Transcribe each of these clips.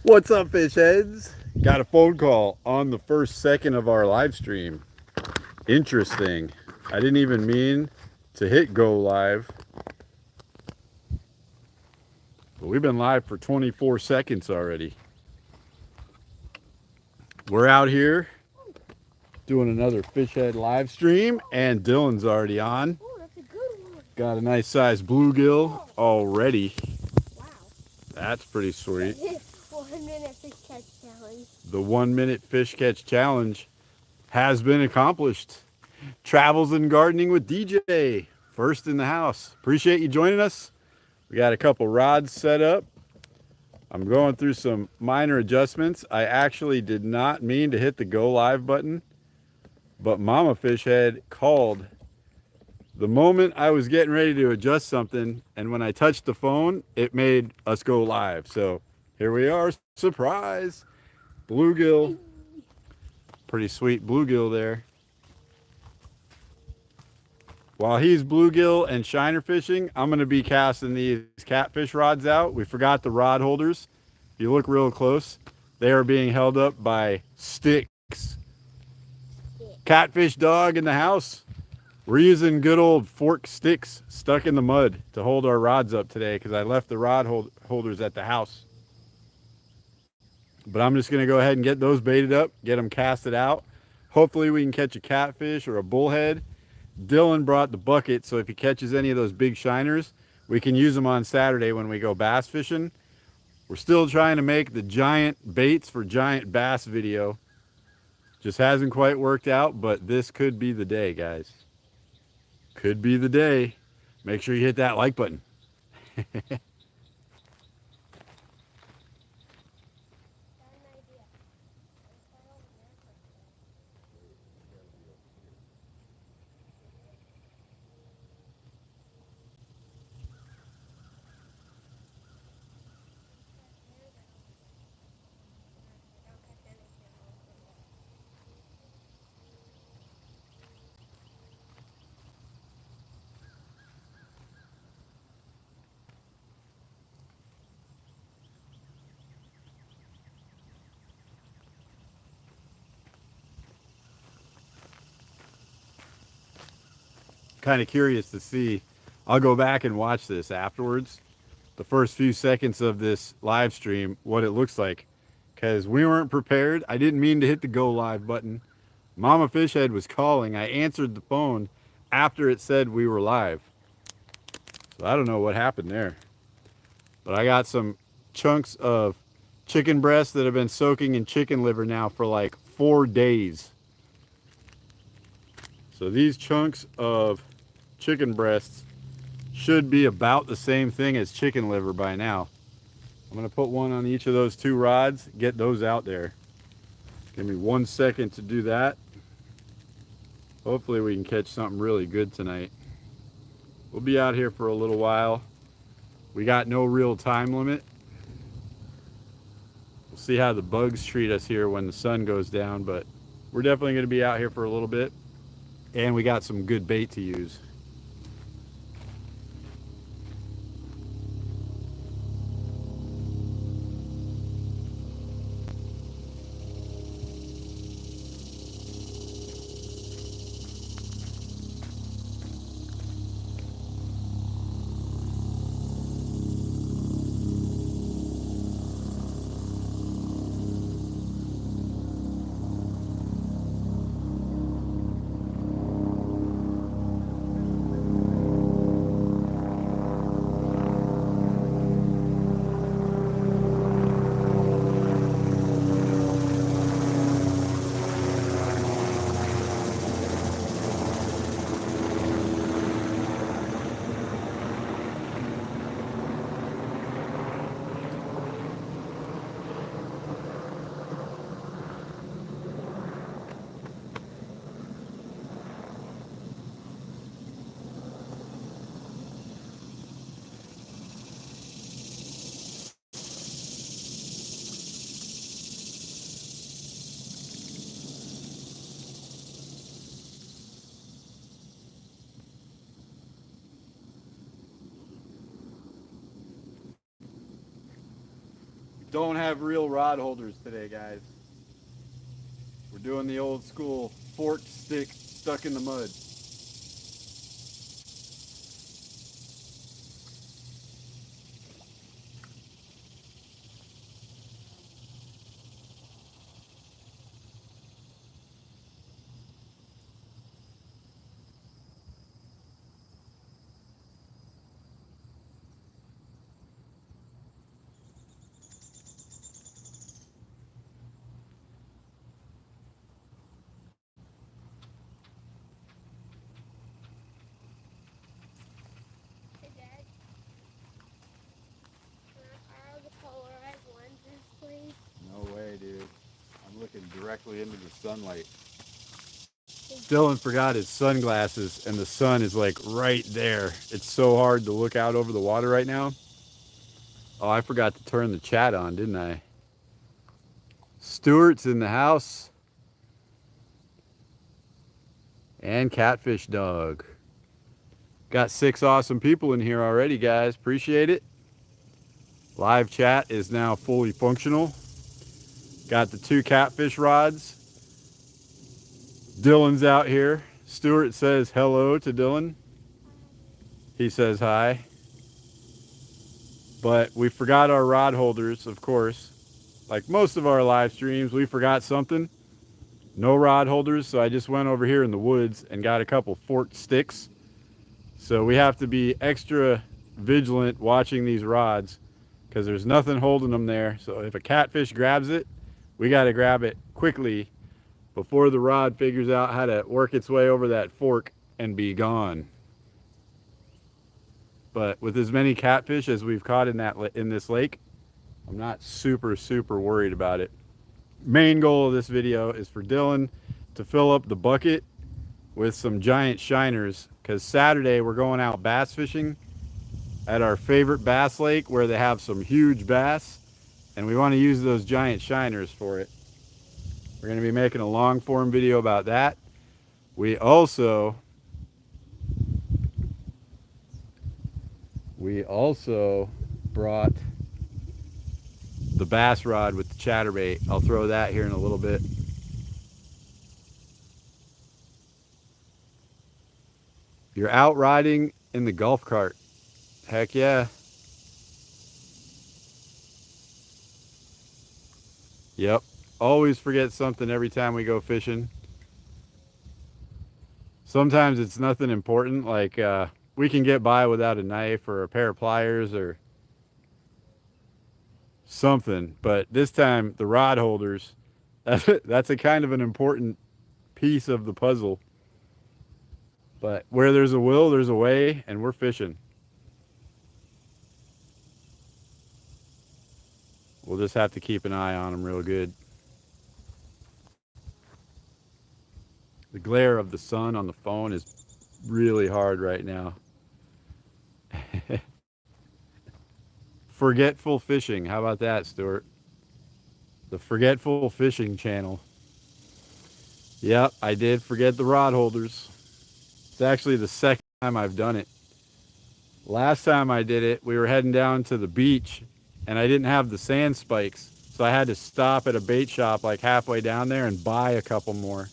What's up, fish heads? Got a phone call on the first second of our live stream. Interesting. I didn't even mean to hit go live, but we've been live for 24 seconds already. We're out here doing another fish head live stream, and Dylan's already on. Oh, that's a good one. Got a nice size bluegill already. Wow. That's pretty sweet. 1 minute fish catch challenge. The 1 minute fish catch challenge has been accomplished. Travels and gardening with DJ, first in the house. Appreciate you joining us. We got a couple rods set up. I'm going through some minor adjustments. I actually did not mean to hit the go live button, but Mama Fish Head called the moment I was getting ready to adjust something, and when I touched the phone, it made us go live. So here we are. Surprise! Bluegill. Pretty sweet bluegill there. While he's bluegill and shiner fishing, I'm going to be casting these catfish rods out. We forgot the rod holders. If you look real close, they are being held up by sticks. Catfish dog in the house. We're using good old fork sticks stuck in the mud to hold our rods up today because I left the rod holders at the house. But I'm just going to go ahead and get those baited up, get them casted out. Hopefully we can catch a catfish or a bullhead. Dylan brought the bucket, so if he catches any of those big shiners, we can use them on Saturday when we go bass fishing. We're still trying to make the giant baits for giant bass video. Just hasn't quite worked out, but this could be the day, guys. Could be the day. Make sure you hit that like button. Kind of curious to see. I'll go back and watch this afterwards, the first few seconds of this live stream, what it looks like, because we weren't prepared. I didn't mean to hit the go live button. Mama Fish Head was calling. I answered the phone after it said we were live. So I don't know what happened there, but I got some chunks of chicken breast that have been soaking in chicken liver now for like 4 days. So these chunks of chicken breasts should be about the same thing as chicken liver by now. I'm going to put one on each of those 2 rods, get those out there. Give me 1 second to do that. Hopefully we can catch something really good tonight. We'll be out here for a little while. We got no real time limit. We'll see how the bugs treat us here when the sun goes down, but we're definitely going to be out here for a little bit. And we got some good bait to use. Don't have real rod holders today, guys. We're doing the old school forked stick stuck in the mud. Hey, Dad. Can I borrow the polarized lenses, please? No way, dude. I'm looking directly into the sunlight. Dylan forgot his sunglasses, and the sun is like right there. It's so hard to look out over the water right now. Oh, I forgot to turn the chat on, didn't I? Stuart's in the house. And Catfish Dog. Got 6 awesome people in here already, guys. Appreciate it. Live chat is now fully functional. Got the 2 catfish rods. Dylan's out here. Stuart says hello to Dylan. He says hi. But we forgot our rod holders, of course. Like most of our live streams, we forgot something. No rod holders, so I just went over here in the woods and got a couple forked sticks. So we have to be extra vigilant watching these rods because there's nothing holding them there. So if a catfish grabs it, we got to grab it quickly before the rod figures out how to work its way over that fork and be gone. But with as many catfish as we've caught in this lake, I'm not super worried about it. Main goal of this video is for Dylan to fill up the bucket with some giant shiners, because Saturday we're going out bass fishing at our favorite bass lake where they have some huge bass, and we want to use those giant shiners for it. We're going to be making a long form video about that. We also brought the bass rod with the chatterbait. I'll throw that here in a little bit. You're out riding in the golf cart. Heck yeah. Yep. Always forget something every time we go fishing. Sometimes it's nothing important, like we can get by without a knife or a pair of pliers or something, but this time the rod holders, that's a kind of an important piece of the puzzle. But where there's a will, there's a way, and we're fishing. We'll just have to keep an eye on them real good. The glare of the sun on the phone is really hard right now. Forgetful fishing. How about that, Stuart? The Forgetful Fishing channel. Yep, I did forget the rod holders. It's actually the second time I've done it. Last time I did it, we were heading down to the beach and I didn't have the sand spikes. So I had to stop at a bait shop like halfway down there and buy a couple more,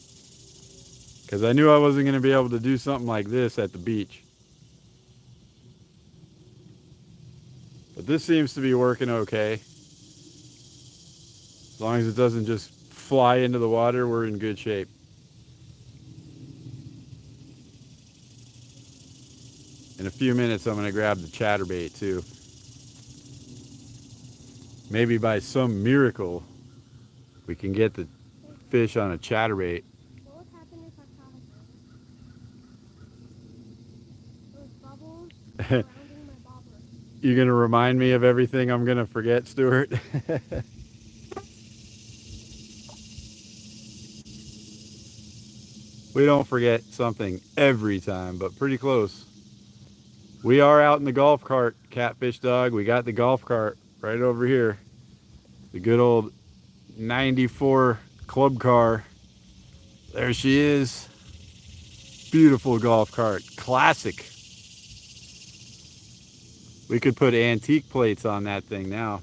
because I knew I wasn't going to be able to do something like this at the beach. But this seems to be working okay. As long as it doesn't just fly into the water, we're in good shape. In a few minutes, I'm going to grab the chatterbait too. Maybe by some miracle, we can get the fish on a chatterbait. What would happen if I caught a those bubbles surrounding my bobber? You're going to remind me of everything I'm going to forget, Stuart? We don't forget something every time, but pretty close. We are out in the golf cart, Catfish Dog. We got the golf cart right over here. The good old 94 club car. There she is. Beautiful golf cart. Classic. We could put antique plates on that thing now.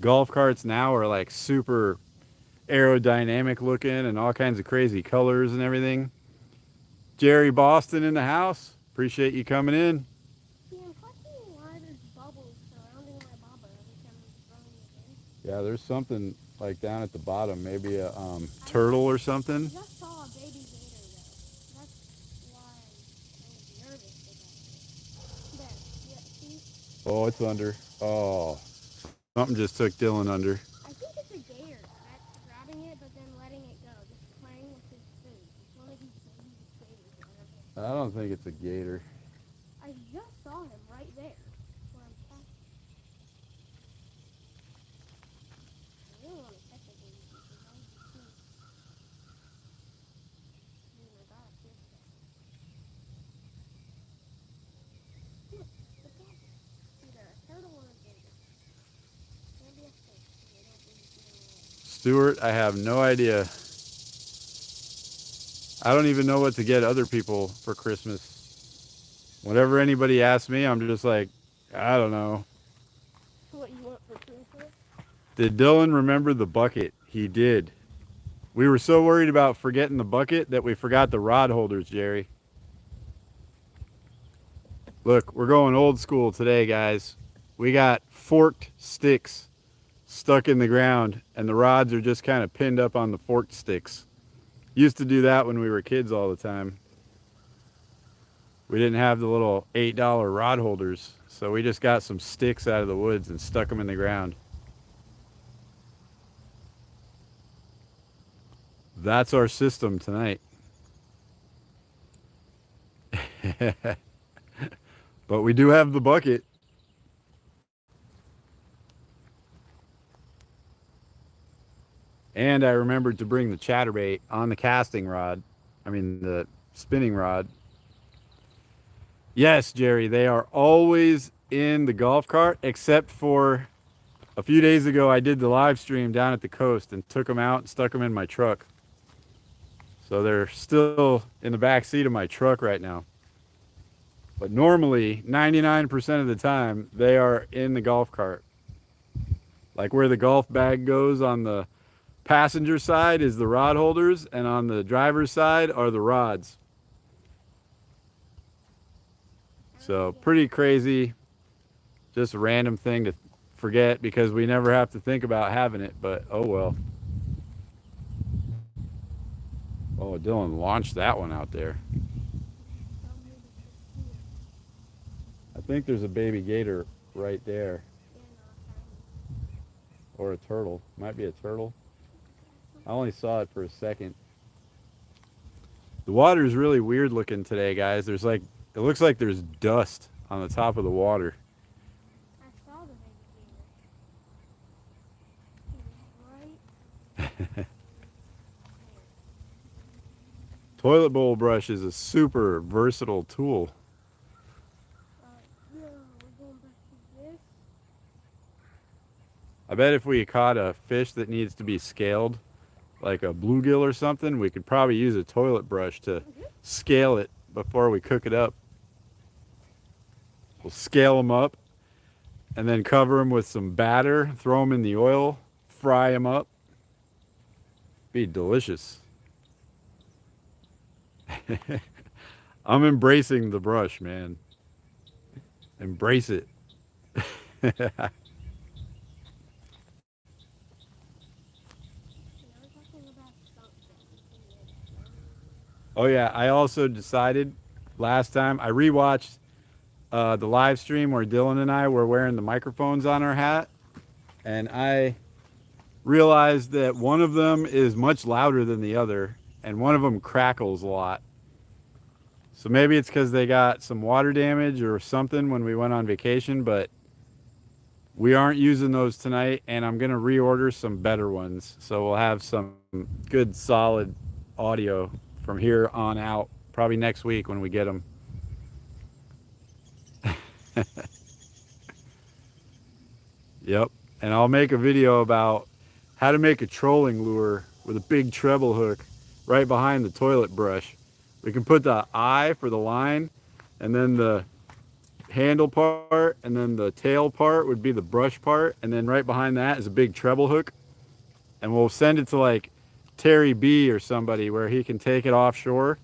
Golf carts now are like super aerodynamic looking and all kinds of crazy colors and everything. Jerry Boston in the house. Appreciate you coming in. See, I'm questioning why there's bubbles surrounding my bobber every time I'm throwing it in. Yeah, there's something like down at the bottom, maybe a I turtle or I something. just saw a baby gator though. That's why I'm kind of nervous about it. There, yeah, see? Oh, it's under. Oh, something just took Dylan under. I think it's a gator that's grabbing it but then letting it go, just playing with his food. It's one of these baby gators or whatever. I don't think it's a gator. I just saw him right there where I'm catching. I really want to catch a baby gator. That would be cute. I got a fish there. Look, the bobber. Either a turtle or a gator. Maybe a fish. They don't really do it. Stuart, I have no idea. I don't even know what to get other people for Christmas. Whenever anybody asks me, I'm just like, I don't know. What you want for Christmas? Did Dylan remember the bucket? He did. We were so worried about forgetting the bucket that we forgot the rod holders, Jerry. Look, we're going old school today, guys. We got forked sticks stuck in the ground, and the rods are just kind of pinned up on the forked sticks. Used to do that when we were kids all the time. We didn't have the little $8 rod holders, so we just got some sticks out of the woods and stuck them in the ground. That's our system tonight. But we do have the bucket. And I remembered to bring the chatterbait on the casting rod. I mean, the spinning rod. Yes, Jerry, they are always in the golf cart, except for a few days ago, I did the live stream down at the coast and took them out and stuck them in my truck. So they're still in the back seat of my truck right now. But normally, 99% of the time, they are in the golf cart. Like where the golf bag goes on the passenger side is the rod holders, and on the driver's side are the rods. So pretty crazy. Just a random thing to forget because we never have to think about having it, but oh well. Oh, Dylan launched that one out there. I think there's a baby gator right there. Or a turtle. Might be a turtle. I only saw it for a second. The water is really weird looking today, guys. There's like, it looks like there's dust on the top of the water. I saw the baby gator. Right. Toilet bowl brush is a super versatile tool. Yeah, we're going back to this. I bet if we caught a fish that needs to be scaled, like a bluegill or something, we could probably use a toilet brush to scale it before we cook it up. We'll scale them up and then cover them with some batter, throw them in the oil, fry them up. Be delicious. I'm embracing the brush, man. Embrace it. Oh yeah, I also decided last time I rewatched the live stream where Dylan and I were wearing the microphones on our hat, and I realized that one of them is much louder than the other, and one of them crackles a lot. So maybe it's because they got some water damage or something when we went on vacation, but we aren't using those tonight, and I'm going to reorder some better ones. So we'll have some good solid audio from here on out, probably next week when we get them. Yep. And I'll make a video about how to make a trolling lure with a big treble hook right behind the toilet brush. We can put the eye for the line and then the handle part, and then the tail part would be the brush part, and then right behind that is a big treble hook. And we'll send it to like Terry B or somebody where he can take it offshore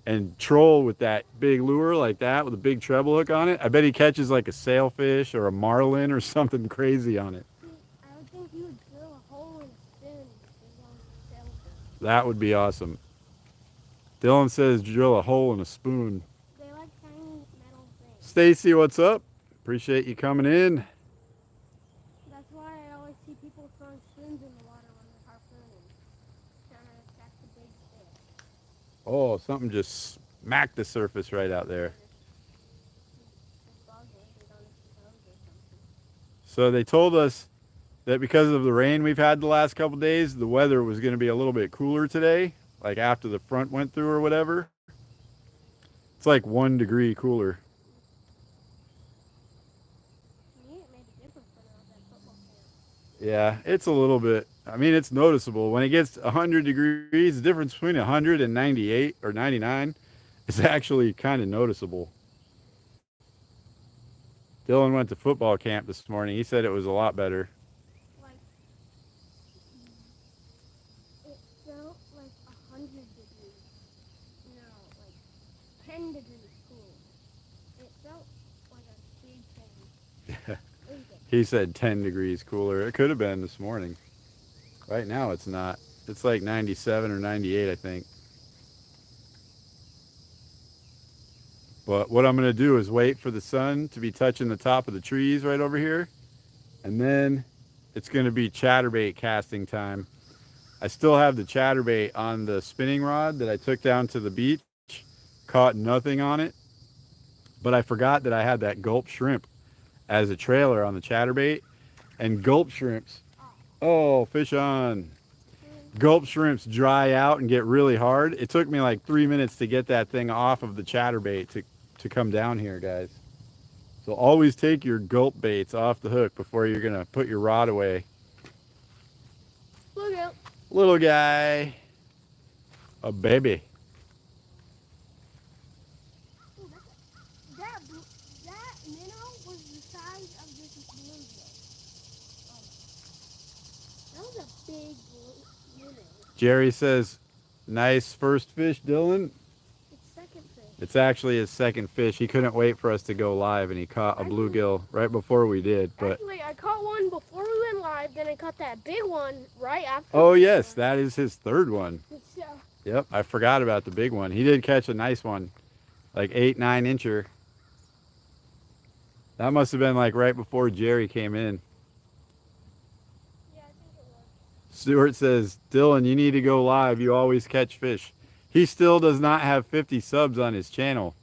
and troll with that big lure like that with a big treble hook on it. I bet he catches like a sailfish or a marlin or something crazy on it. See, I would think you would drill a hole in a spoon as long as sailfish. That would be awesome. Dylan says drill a hole in a spoon. They like tiny metal things. Stacy, what's up? Appreciate you coming in. That's why I always see people throwing spoons in the water when they're harpooning, trying to catch the big fish. Oh, something just smacked the surface right out there. The bug landed on its toes or something. So they told us that because of the rain we've had the last couple days, the weather was going to be a little bit cooler today, like after the front went through or whatever. It's like 1 degree cooler. To me, it made a difference when I was at football camp. Yeah, it's a little bit, I mean, it's noticeable. When it gets 100 degrees, the difference between 100 and 98 or 99 is actually kind of noticeable. Dylan went to football camp this morning. He said it was a lot better. Like, it felt like 100 degrees. No, like 10 degrees cool. It felt like a big thing. He said 10 degrees cooler. It could have been this morning. Right now it's not. It's like 97 or 98, I think. But what I'm going to do is wait for the sun to be touching the top of the trees right over here. And then it's going to be chatterbait casting time. I still have the chatterbait on the spinning rod that I took down to the beach. Caught nothing on it. But I forgot that I had that gulp shrimp as a trailer on the chatterbait. And gulp shrimps, oh, fish on. Gulp shrimps dry out and get really hard. It took me like 3 minutes to get that thing off of the chatterbait to come down here, guys. So always take your gulp baits off the hook before you're gonna put your rod away. Look out. Little guy, a baby. That minnow was the size of this bluegill. That was a big minnow. Jerry says, nice first fish, Dylan. It's second fish. It's actually his second fish. He couldn't wait for us to go live, and he caught a bluegill right before we did. But actually, I caught one before we went live, then I caught that big one right after. oh yes, that is his third one. So, Yep, I forgot about the big one. He did catch a nice one, like 8-9 incher. That must have been like right before Jerry came in. yeah, I think it was. Stuart says, Dylan, you need to go live. You always catch fish. He still does not have 50 subs on his channel.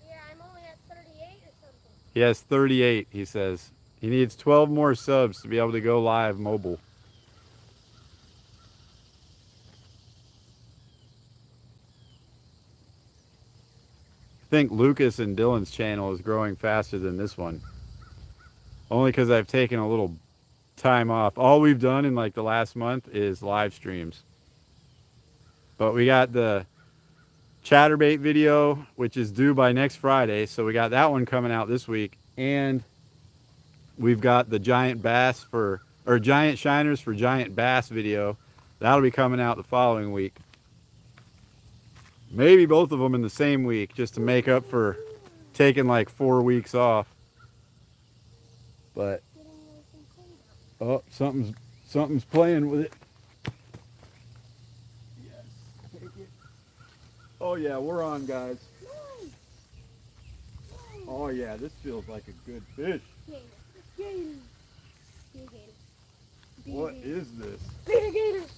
Yeah, I'm only at 38 or something. He has 38, he says. He needs 12 more subs to be able to go live mobile. I think Lucas and Dylan's channel is growing faster than this one. Only because I've taken a little time off. All we've done in like the last month is live streams. But we got the chatterbait video, which is due by next Friday. So we got that one coming out this week. And we've got the giant bass for, or giant shiners for giant bass video. That'll be coming out the following week. Maybe both of them in the same week, just to make up for taking like 4 weeks off. But oh, something's playing with it. Yes, take it. Oh yeah, we're on, guys. Oh yeah, this feels like a good fish. Gator. Gator. What is this? Gator. Gator. Gator.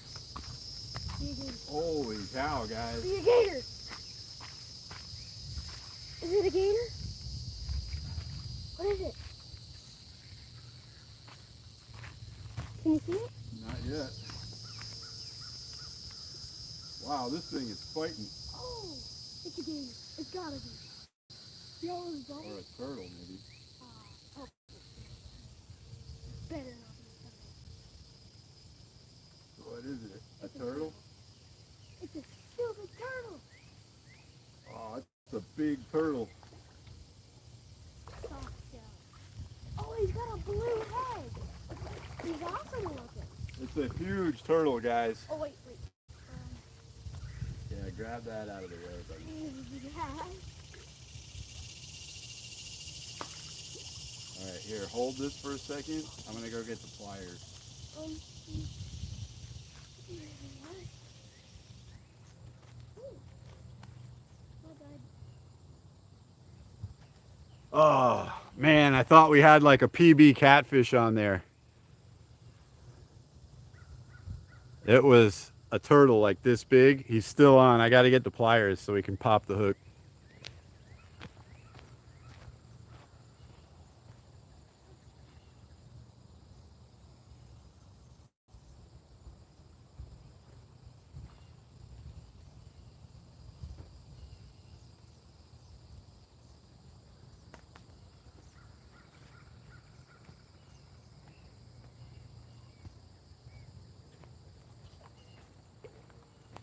Holy cow, guys. Be a gator. Is it a gator? What is it? Can you see it? Not yet. Wow, this thing is fighting. Oh, it's a gator. It's gotta be. Yellow is Or a turtle, maybe. Oh, better not be a turtle. What is it? A turtle? It's a stupid turtle. Oh, it's a big turtle. So blue head. He's awesome looking. It's a huge turtle, guys. Oh, wait. Yeah, grab that out of the way, buddy. Yeah. All right, here, hold this for a second. I'm gonna go get the pliers. Um, Oh, man, I thought we had like a PB catfish on there. It was a turtle like this big. He's still on. I got to get the pliers so we can pop the hook.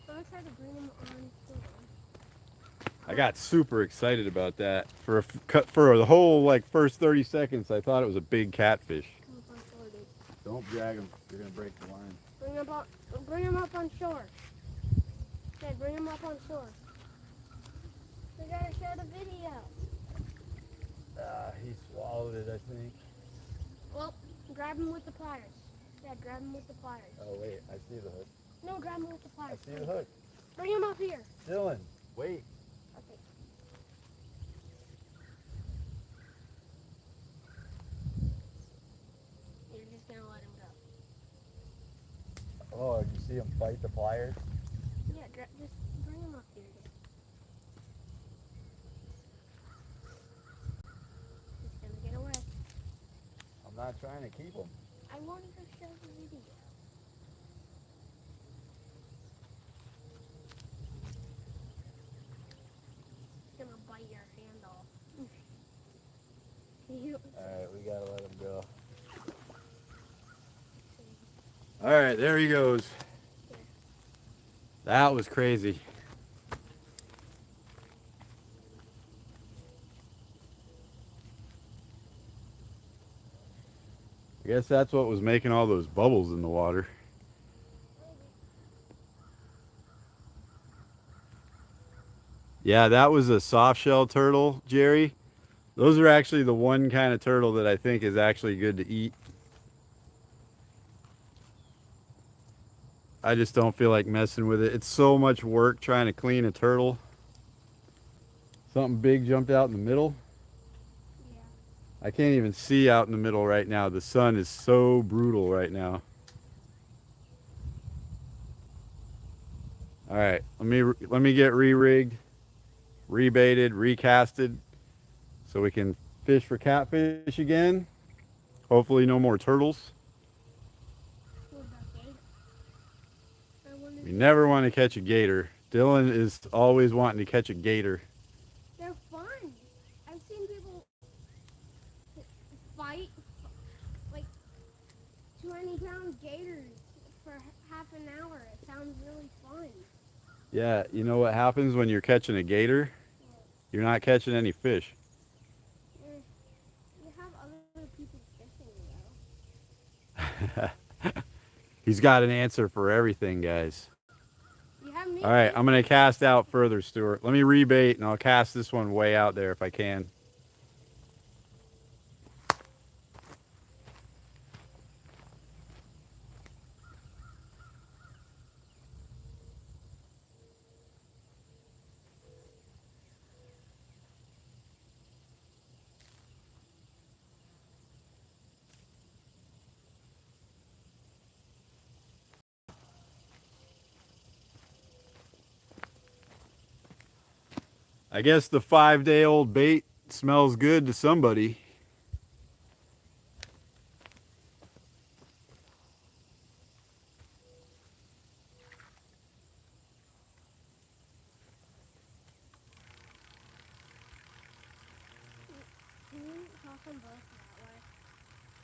I'm gonna try to bring him on shore. I got super excited about that. For the whole like first 30 seconds, I thought it was a big catfish. Come up on shore, dude. Don't drag him. You're gonna break the line. Bring him up on shore. Okay, bring him up on shore. We gotta show the video. He swallowed it, I think. Well, grab him with the pliers. Yeah, grab him with the pliers. Oh wait, I see the hook. No, grab him with the pliers. I see the hook. Bring him up here. Dylan, wait. Okay. You're just gonna let him go. Oh, you see him fight the pliers? Yeah, just bring him up here. He's gonna get away. I'm not trying to keep him. I wanted to show the video. He's gonna bite your hand off. Alright, we gotta let him go. Alright, there he goes. That was crazy. I guess that's what was making all those bubbles in the water. Yeah, that was a soft shell turtle, Jerry. Those are actually the one kind of turtle that I think is actually good to eat. I just don't feel like messing with it. It's so much work trying to clean a turtle. Something big jumped out in the middle. Yeah. I can't even see out in the middle right now. The sun is so brutal right now. All right, let me get re-rigged, rebaited, recasted, so we can fish for catfish again. Hopefully no more turtles. What about gator? We never want to catch a gator. Dylan is always wanting to catch a gator. They're fun. I've seen people fight like 20-pound gators for half an hour. It sounds really fun. Yeah, you know what happens when you're catching a gator? You're not catching any fish. You have other people fishing though. He's got an answer for everything, guys. You have me. All right, I'm going to cast out further, Stuart. Let me rebait, and I'll cast this one way out there if I can. I guess the 5-day-old bait smells good to somebody. Can you toss them both that way?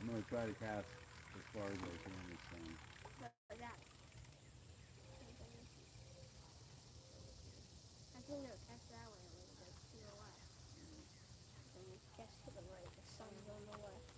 I'm going to try to cast as far as I can this time. Like that. I think no, cast that way a little bit to the left. And cast to the right. The sun's on the left.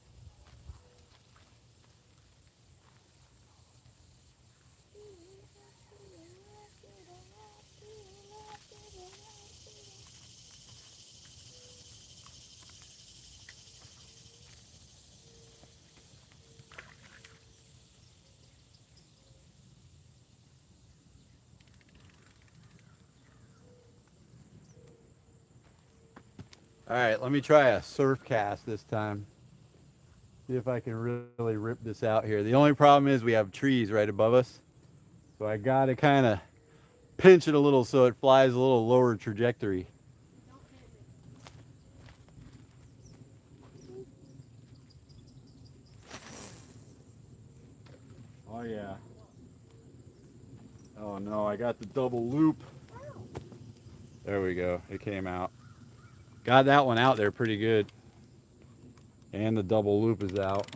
All right, let me try a surf cast this time. See if I can really rip this out here. The only problem is we have trees right above us. So I gotta kind of pinch it a little so it flies a little lower trajectory. Don't hit me. Oh yeah. Oh no, I got the double loop. There we go, it came out. Got that one out there pretty good. And the double loop is out.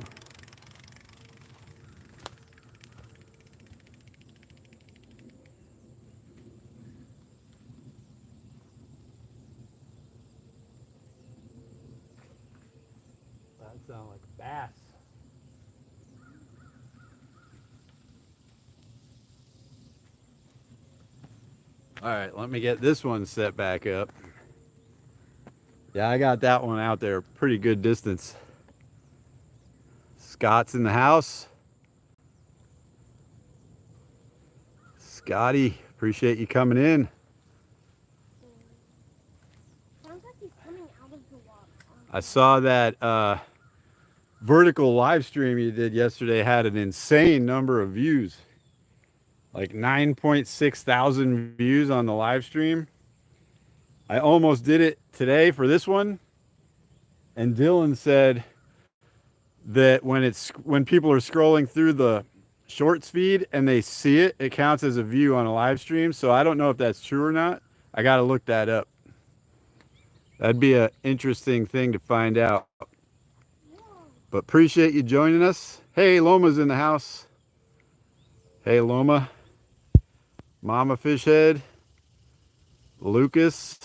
That sounds like a bass. All right, let me get this one set back up. Yeah, I got that one out there pretty good distance. Scott's in the house. Scotty, appreciate you coming in. Sounds like he's coming out of the water. I saw that vertical live stream you did yesterday had an insane number of views. Like 9.6 thousand views on the live stream. I almost did it today for this one. And Dylan said that when people are scrolling through the shorts feed and they see it, it counts as a view on a live stream. So I don't know if that's true or not. I got to look that up. That'd be an interesting thing to find out. But appreciate you joining us. Hey, Loma's in the house. Hey, Loma. Mama Fishhead. Lucas.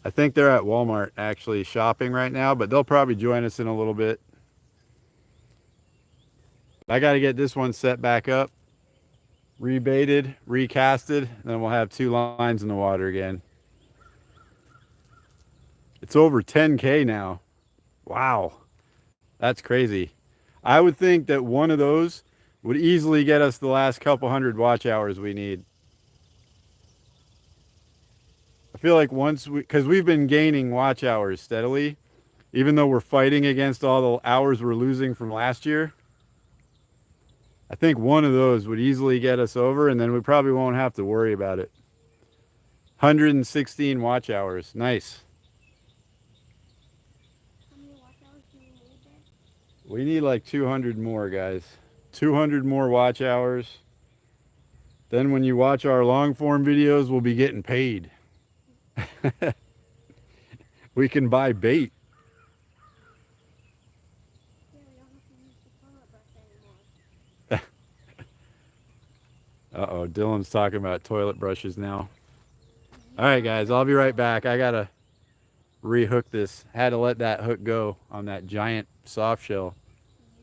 I think they're at Walmart actually shopping right now, but they'll probably join us in a little bit. I got to get this one set back up, rebaited, recasted, and then we'll have 2 lines in the water again. It's over 10K now. Wow. That's crazy. I would think that one of those would easily get us the last couple hundred watch hours we need. I feel like because we've been gaining watch hours steadily, even though we're fighting against all the hours we're losing from last year. I think one of those would easily get us over, and then we probably won't have to worry about it. 116 watch hours. Nice. How many watch hours do you need there? We need like 200 more, guys. 200 more watch hours. Then when you watch our long form videos, we'll be getting paid. We can buy bait. Yeah, we don't have to use the toilet brush anymore. Uh-oh, Dylan's talking about toilet brushes now. All right, guys, I'll be right back. I gotta rehook this. Had to let that hook go on that giant soft shell.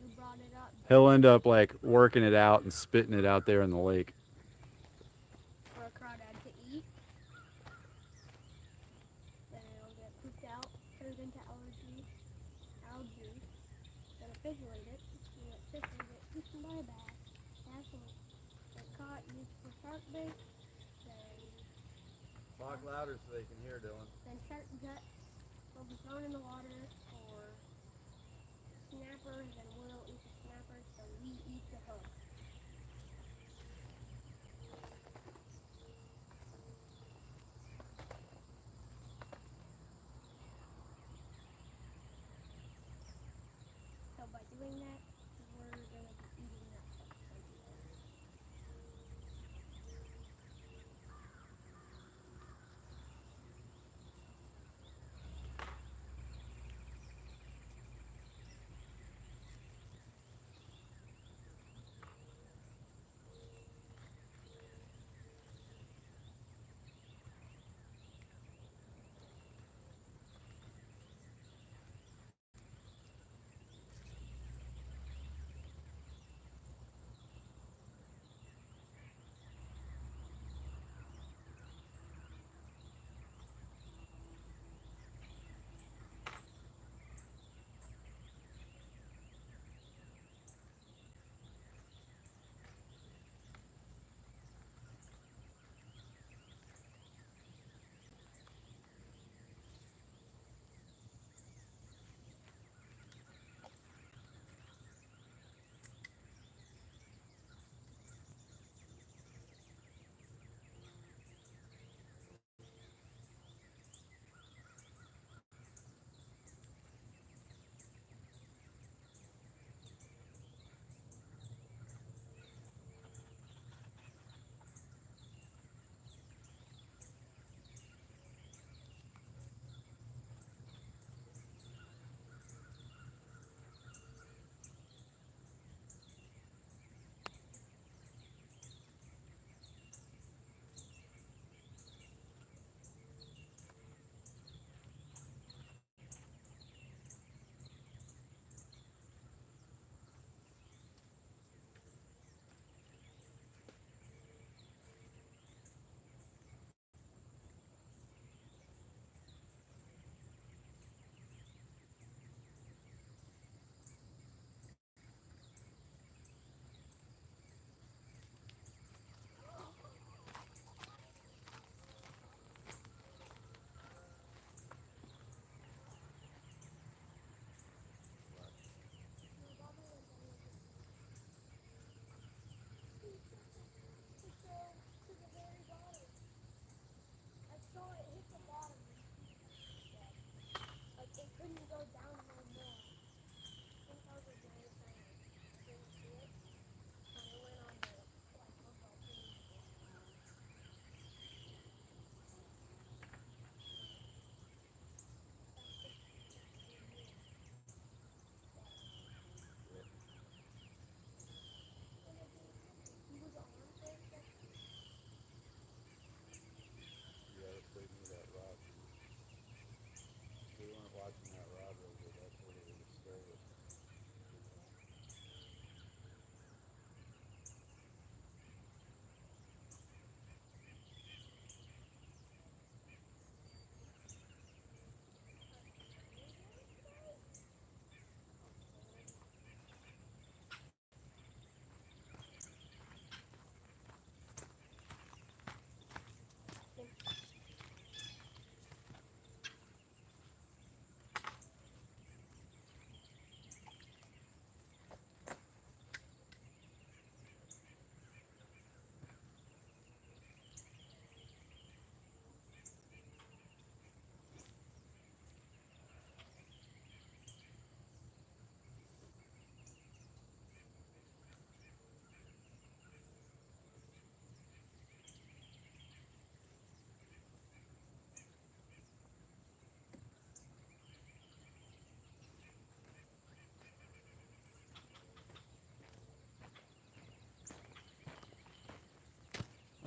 You brought it up. He'll end up like working it out and spitting it out there in the lake. For a crawdad to eat. Then it'll get pooped out, turned into algae, then a fish will eat it, and that fish will get eaten by a bass. Bass will get caught, used for shark bait, Talk louder so they can hear, Dylan. then shark guts will be thrown in the water for snappers, and we'll eat the snappers, so we eat the hook. So by doing that, we're going to be eating that hook.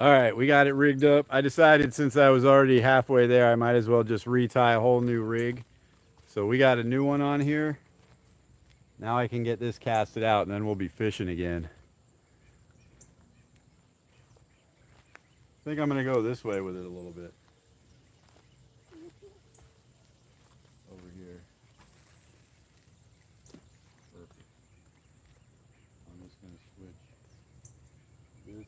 All right, we got it rigged up. I decided since I was already halfway there, I might as well just retie a whole new rig. So we got a new one on here. Now I can get this casted out and then we'll be fishing again. I think I'm gonna go this way with it a little bit. Over here. Perfect. I'm just gonna switch this.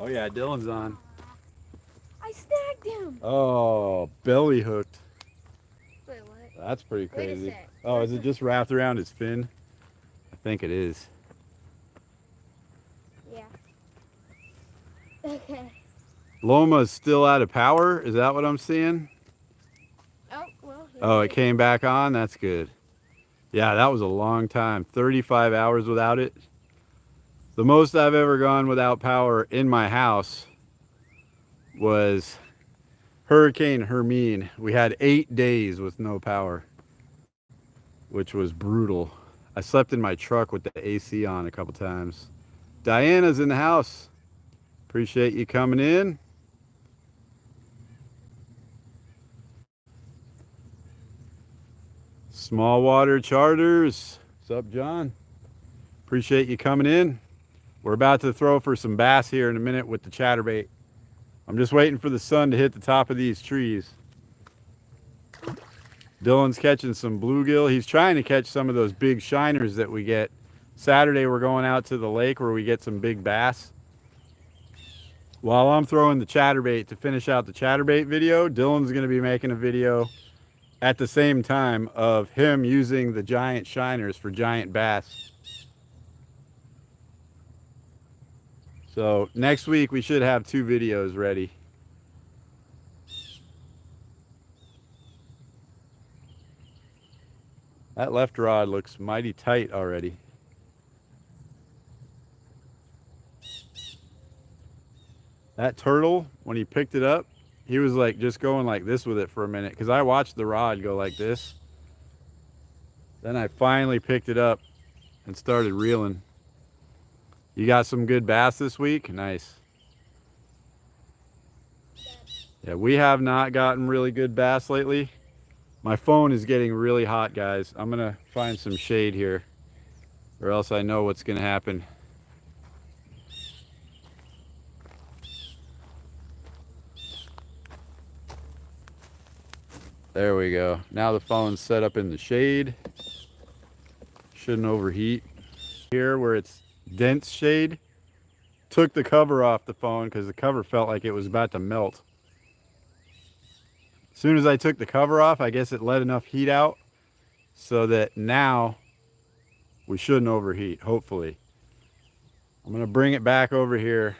Oh yeah, Dylan's on. I snagged him. Oh, belly hooked. Wait, what? That's pretty Wait a crazy. sec. Oh, is it just wrapped around his fin? I think it is. Yeah. Okay. Loma's still out of power. Is that what I'm seeing? Oh, well. Oh, it came back on. That's good. Yeah, that was a long time. 35 hours without it. The most I've ever gone without power in my house was Hurricane Hermine. We had 8 days with no power, which was brutal. I slept in my truck with the AC on a couple times. Diana's in the house. Appreciate you coming in. Small Water Charters. What's up, John? Appreciate you coming in. We're about to throw for some bass here in a minute with the chatterbait. I'm just waiting for the sun to hit the top of these trees. Dylan's catching some bluegill. He's trying to catch some of those big shiners that we get. Saturday we're going out to the lake where we get some big bass. While I'm throwing the chatterbait to finish out the chatterbait video, Dylan's going to be making a video at the same time of him using the giant shiners for giant bass. So next week we should have 2 videos ready. That left rod looks mighty tight already. That turtle, when he picked it up, he was like just going like this with it for a minute because I watched the rod go like this. Then I finally picked it up and started reeling. You got some good bass this week? Nice. Yeah, we have not gotten really good bass lately. My phone is getting really hot, guys. I'm gonna find some shade here or else I know what's gonna happen. There we go. Now the phone's set up in the shade. Shouldn't overheat. Here where it's dense shade, took the cover off the phone because the cover felt like it was about to melt. As soon as I took the cover off, I guess it let enough heat out so that now we shouldn't overheat, hopefully. I'm gonna bring it back over here.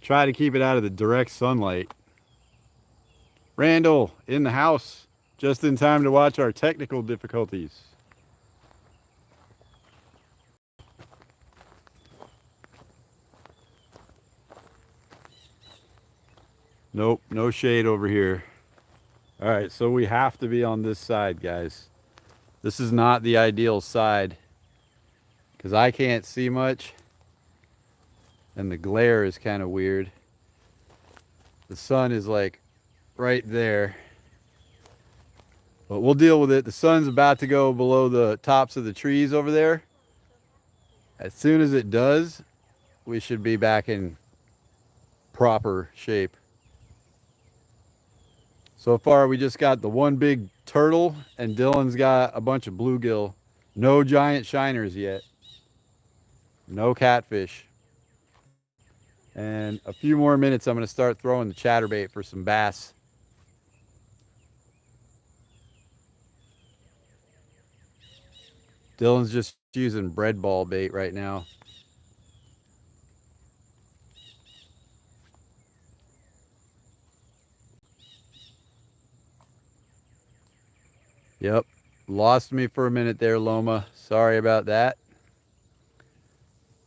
Try to keep it out of the direct sunlight. Randall in the house, just in time to watch our technical difficulties. Nope, no shade over here. All right, so we have to be on this side, guys. This is not the ideal side because I can't see much and the glare is kind of weird. The sun is like right there, but we'll deal with it. The sun's about to go below the tops of the trees over there. As soon as it does, we should be back in proper shape. So far, we just got the one big turtle, and Dylan's got a bunch of bluegill. No giant shiners yet. No catfish. And a few more minutes, I'm going to start throwing the chatterbait for some bass. Dylan's just using bread ball bait right now. Yep. Lost me for a minute there, Loma. Sorry about that.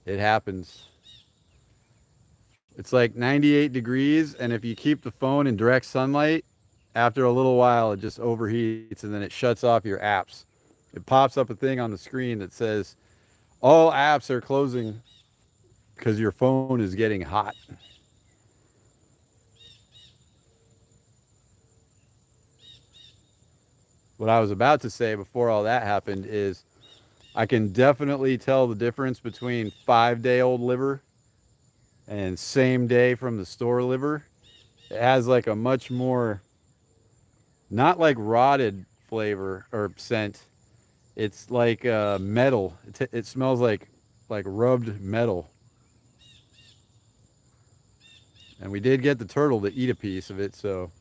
It happens. It's like 98 degrees, and if you keep the phone in direct sunlight, after a little while it just overheats and then it shuts off your apps. It pops up a thing on the screen that says all apps are closing because your phone is getting hot. What I was about to say before all that happened is I can definitely tell the difference between 5-day-old liver and same day from the store liver. It has like a much more, not like rotted flavor or scent. It's like metal. It smells like rubbed metal. And we did get the turtle to eat a piece of it, so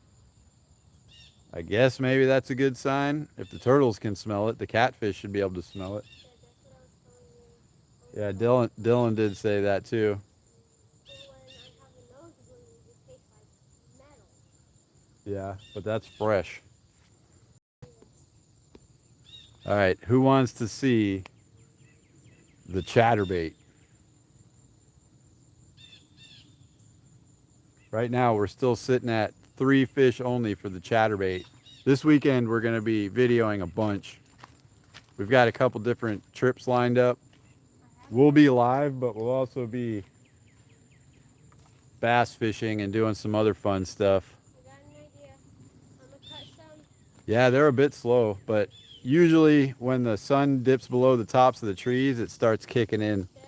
I guess maybe that's a good sign. If the turtles can smell it, the catfish should be able to smell it. Yeah, Dylan did say that too. Yeah, but that's fresh. All right, who wants to see the chatterbait? Right now, we're still sitting at 3 fish only for the chatterbait. This weekend, we're going to be videoing a bunch. We've got a couple different trips lined up. We'll be live, but we'll also be bass fishing and doing some other fun stuff. I got an idea. I'm gonna cut some. Yeah, they're a bit slow, but usually when the sun dips below the tops of the trees, it starts kicking in. Dad,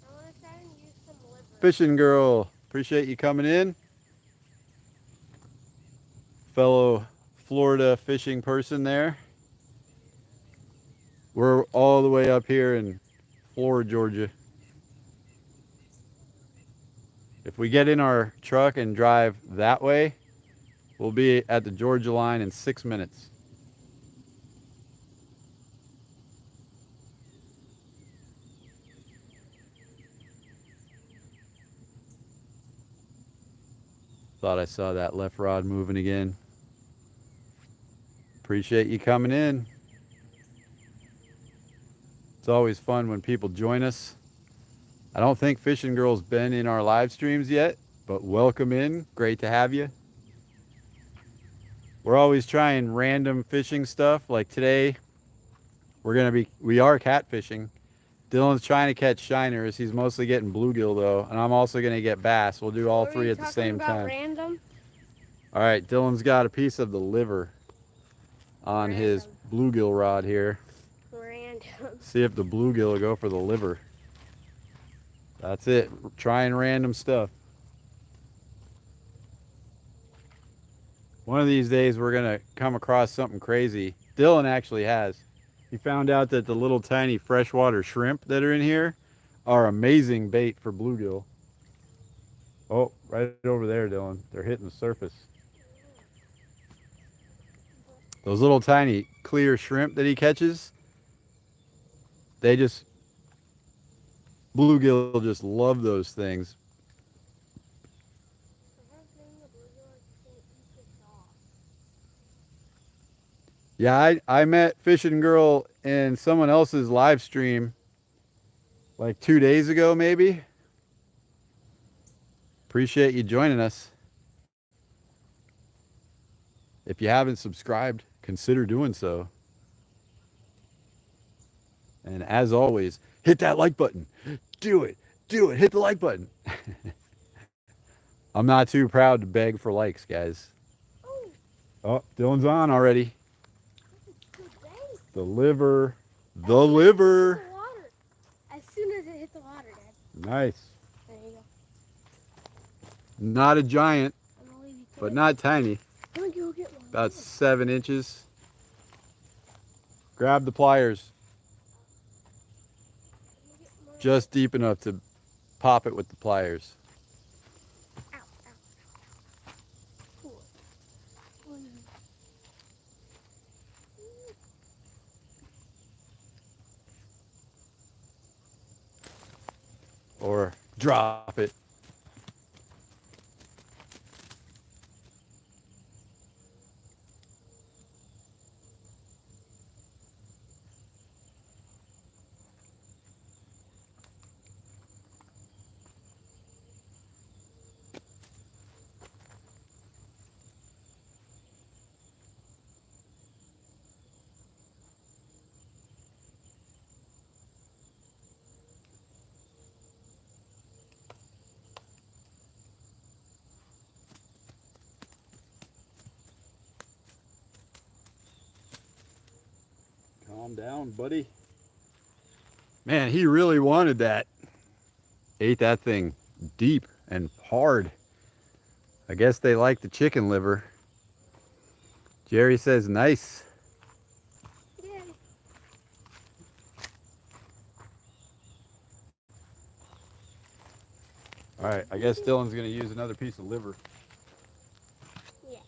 I wanna try and use some liver. Fishing girl, appreciate you coming in. Fellow Florida fishing person there. We're all the way up here in Florida, Georgia. If we get in our truck and drive that way, we'll be at the Georgia line in 6 minutes. Thought I saw that left rod moving again. Appreciate you coming in. It's always fun when people join us. I don't think Fishing Girl's been in our live streams yet, but welcome in. Great to have you. We're always trying random fishing stuff. Like today, we are catfishing. Dylan's trying to catch shiners. He's mostly getting bluegill though, and I'm also going to get bass. We'll do all What were three you at the talking same about time. Random? All right, Dylan's got a piece of the liver on his bluegill rod here. Random. See if the bluegill will go for the liver. That's it. Trying random stuff. One of these days we're going to come across something crazy. Dylan actually has. He found out that the little tiny freshwater shrimp that are in here are amazing bait for bluegill. Oh, right over there, Dylan. They're hitting the surface. Those little tiny clear shrimp that he catches, bluegill just love those things. Yeah, I met Fishing Girl in someone else's live stream like 2 days ago, maybe. Appreciate you joining us. If you haven't subscribed, consider doing so. And as always, hit that like button. Do it. Do it. Hit the like button. I'm not too proud to beg for likes, guys. Oh, Dylan's on already. The liver. The liver. As soon as it hit the water, Dad. Nice. There you go. Not a giant, I'm gonna leave you to but it. not tiny. I'm gonna go get one. About 7 inches. Grab the pliers. Just deep enough to pop it with the pliers. Ow, ow. Cool. Or drop it. Calm down, buddy. Man, he really wanted that. Ate that thing deep and hard. I guess they like the chicken liver. Jerry says nice. Yay. All right, I guess Dylan's gonna use another piece of liver. Yeah.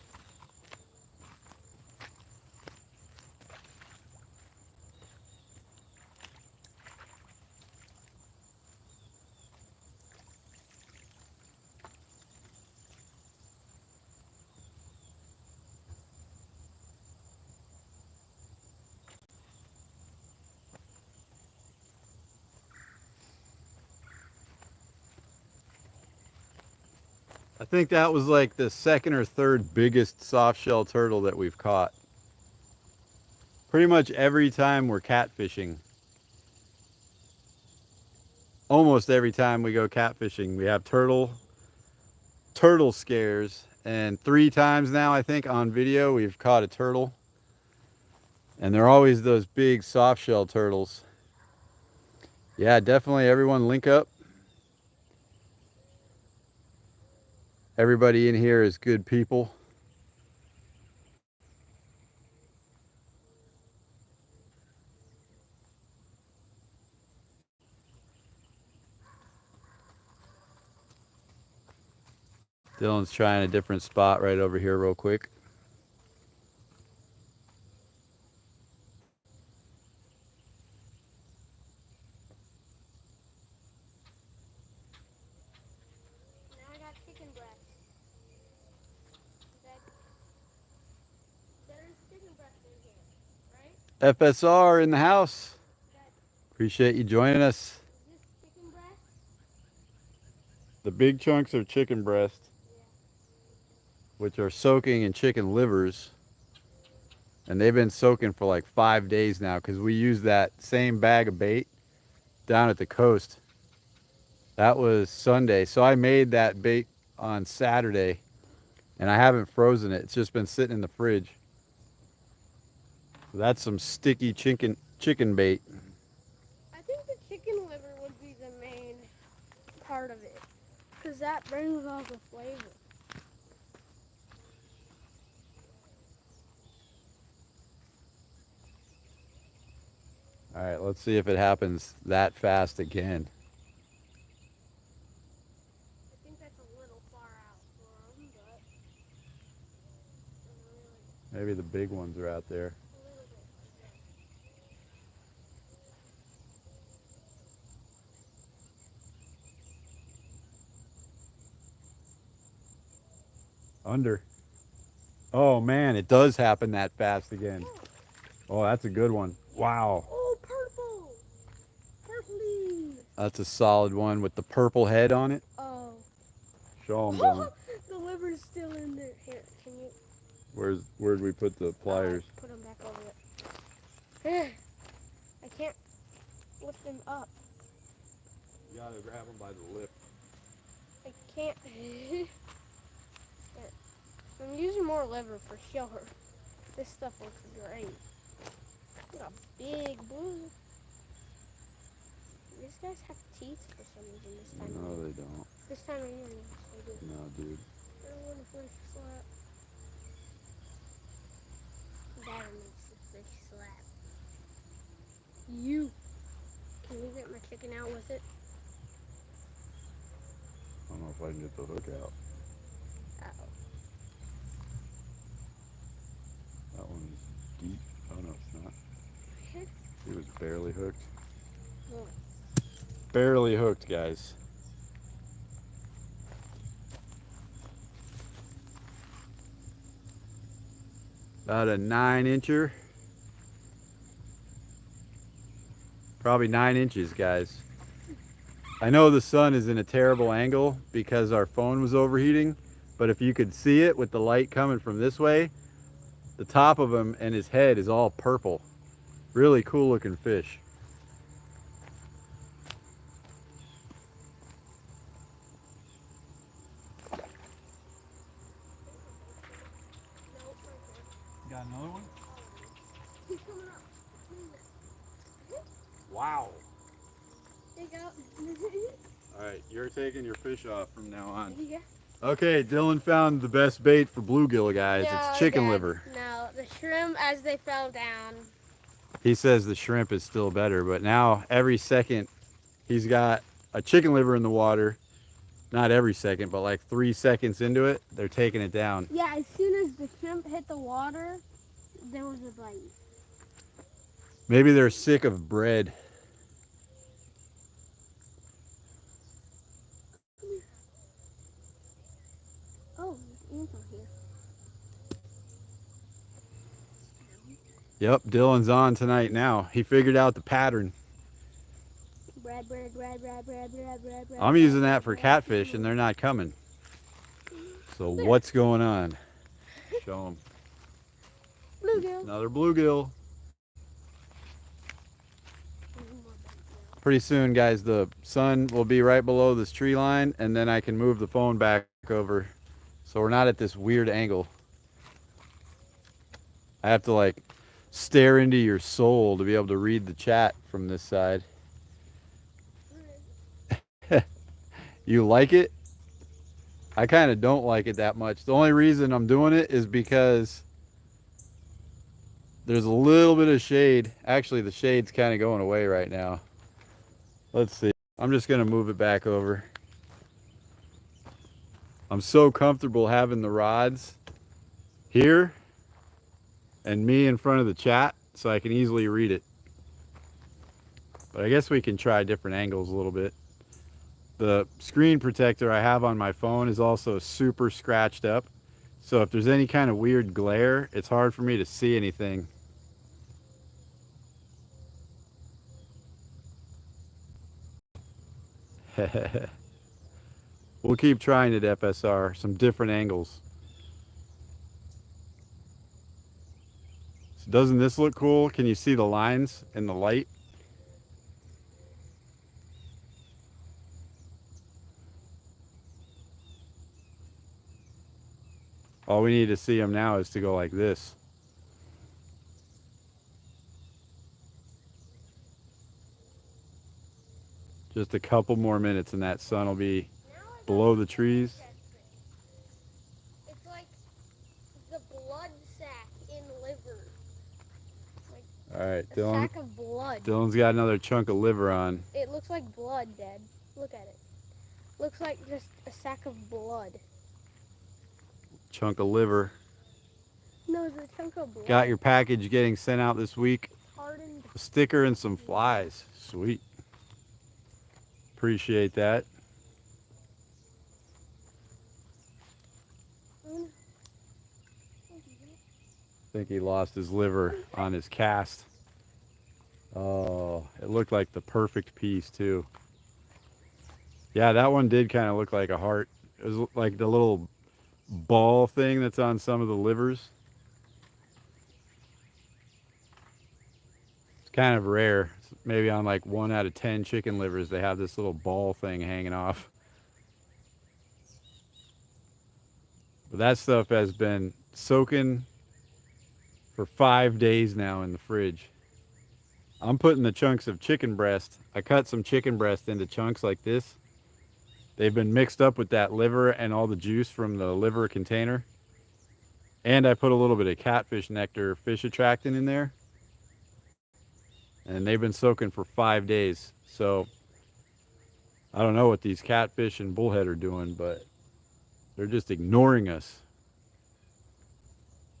I think that was like the second or third biggest soft shell turtle that we've caught. Pretty much every time we're catfishing, almost every time we go catfishing, we have turtle scares. And 3 times now, I think, on video, we've caught a turtle. And they're always those big soft shell turtles. Yeah, definitely everyone link up. Everybody in here is good people. Dylan's trying a different spot right over here real quick. Now I got chicken breast. There's chicken breast in here, right? FSR in the house. That, Appreciate you joining us. is this chicken breast? The big chunks are chicken breast, Yeah. which are soaking in chicken livers. And they've been soaking for like 5 days now because we use that same bag of bait down at the coast. That was Sunday. So I made that bait on Saturday and I haven't frozen it. It's just been sitting in the fridge. So that's some sticky chicken bait. I think the chicken liver would be the main part of it, because that brings all the flavor. All right, let's see if it happens that fast again. I think that's a little far out for them, but Maybe the big ones are out there. a little bit. Under. Oh man, it does happen that fast again. Oh, that's a good one. Wow. Oh, purple! Purpley! That's a solid one with the purple head on it. Oh. Show them, Dylan. The liver's still in there. Here, can you? Where'd we put the pliers? Put them back over it. I can't lift them up. You gotta grab them by the lip. I can't. Here. I'm using more liver for sure. This stuff looks great. Got a big blue. These guys have teeth for some reason this time. No, they don't. This time of year, yes, they do. No, dude. I want a fish slap. That makes the fish slap. You. Can you get my chicken out with it? I don't know if I can get the hook out. Uh-oh. That one's deep. Oh no, it's not. Okay. It was barely hooked. Boy. Barely hooked, guys. About a 9-incher. Probably 9 inches, guys. I know the sun is in a terrible angle because our phone was overheating, but if you could see it with the light coming from this way, the top of him and his head is all purple. Really cool looking fish. Nope, right there. Got another one? He's coming up. Wow. There you go. All right, you're taking your fish off from now on. Yeah. Okay, Dylan found the best bait for bluegill, guys. It's chicken liver. No, the shrimp as they fell down. He says the shrimp is still better, but now every second he's got a chicken liver in the water. Not every second, but like 3 seconds into it, they're taking it down. Yeah, as soon as the shrimp hit the water, there was a bite. Maybe they're sick of bread. Oh, there's ants on here. Yep, Dylan's on tonight now. He figured out the pattern. Bread. I'm using that for catfish and they're not coming. So what's going on? Show them. Bluegill. Another bluegill. Pretty soon, guys, the sun will be right below this tree line, and then I can move the phone back over so we're not at this weird angle. I have to like stare into your soul to be able to read the chat from this side. You like it? I kind of don't like it that much. The only reason I'm doing it is because there's a little bit of shade. Actually, the shade's kind of going away right now. Let's see. I'm just going to move it back over. I'm so comfortable having the rods here and me in front of the chat so I can easily read it. But I guess we can try different angles a little bit. The screen protector I have on my phone is also super scratched up. So if there's any kind of weird glare, it's hard for me to see anything. We'll keep trying it, FSR, some different angles. So doesn't this look cool? Can you see the lines in the light? All we need to see them now is to go like this. Just a couple more minutes and that sun will be below the trees. It's like the blood sac in liver. Like All right, a Dylan. sack of blood. Dylan's got another chunk of liver on. It looks like blood, Dad. Look at it. Looks like just a sack of blood. Chunk of liver. No, it's a chunk of blood. Got your package getting sent out this week. Hardened. A sticker and some flies. Sweet. Appreciate that. I think he lost his liver on his cast. Oh, it looked like the perfect piece too. Yeah, that one did kind of look like a heart. It was like the little ball thing that's on some of the livers. It's kind of rare. Maybe on like 1 out of 10 chicken livers, they have this little ball thing hanging off. But that stuff has been soaking for 5 days now in the fridge. I'm putting the chunks of chicken breast. I cut some chicken breast into chunks like this. They've been mixed up with that liver and all the juice from the liver container. And I put a little bit of catfish nectar fish attractant in there. And they've been soaking for 5 days. So I don't know what these catfish and bullhead are doing, but they're just ignoring us.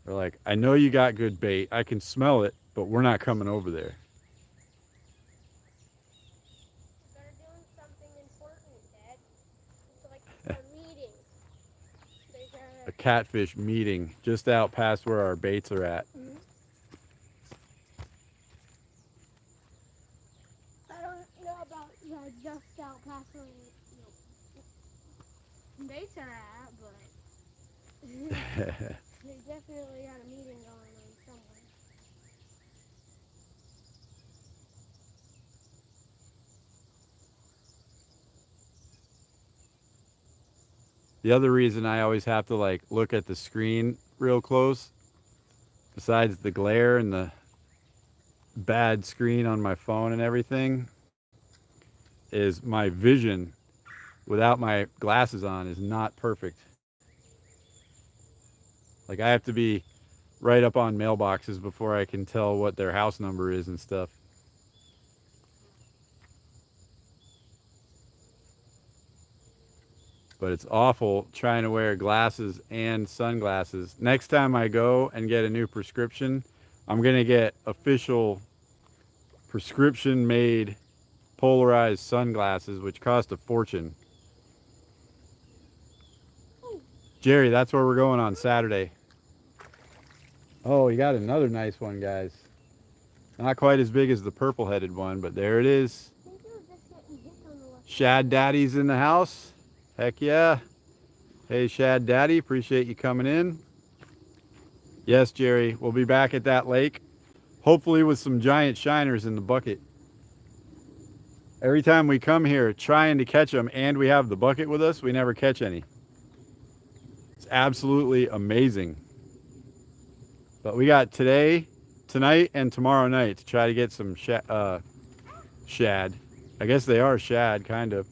They're like, I know you got good bait. I can smell it, but we're not coming over there. They're doing something important, Dad. It's like a meeting. A catfish meeting just out past where our baits are at. Mm-hmm. I don't know about just out past where baits are at, but they definitely got a meeting going on somewhere. The other reason I always have to like look at the screen real close, besides the glare and the bad screen on my phone and everything is my vision without my glasses on is not perfect. Like I have to be right up on mailboxes before I can tell what their house number is and stuff. But it's awful trying to wear glasses and sunglasses. Next time I go and get a new prescription, I'm going to get official prescription made polarized sunglasses, which cost a fortune. Jerry, that's where we're going on Saturday. Oh, you got another nice one, guys. Not quite as big as the purple-headed one, but there it is. Shad Daddy's in the house. Heck yeah. Hey, Shad Daddy, appreciate you coming in. Yes, Jerry, we'll be back at that lake, hopefully with some giant shiners in the bucket. Every time we come here trying to catch them and we have the bucket with us, we never catch any. It's absolutely amazing. But we got today, tonight, and tomorrow night to try to get some shad. I guess they are shad, kind of.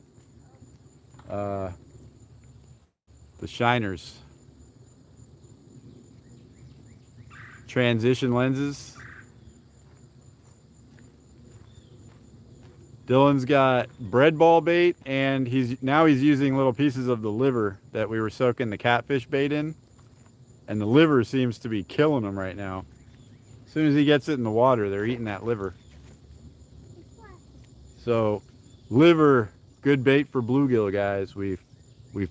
The shiners. Transition lenses. Dylan's got bread ball bait, and he's using little pieces of the liver that we were soaking the catfish bait in. And the liver seems to be killing them right now. As soon as he gets it in the water, they're eating that liver. So, liver, good bait for bluegill, guys. We've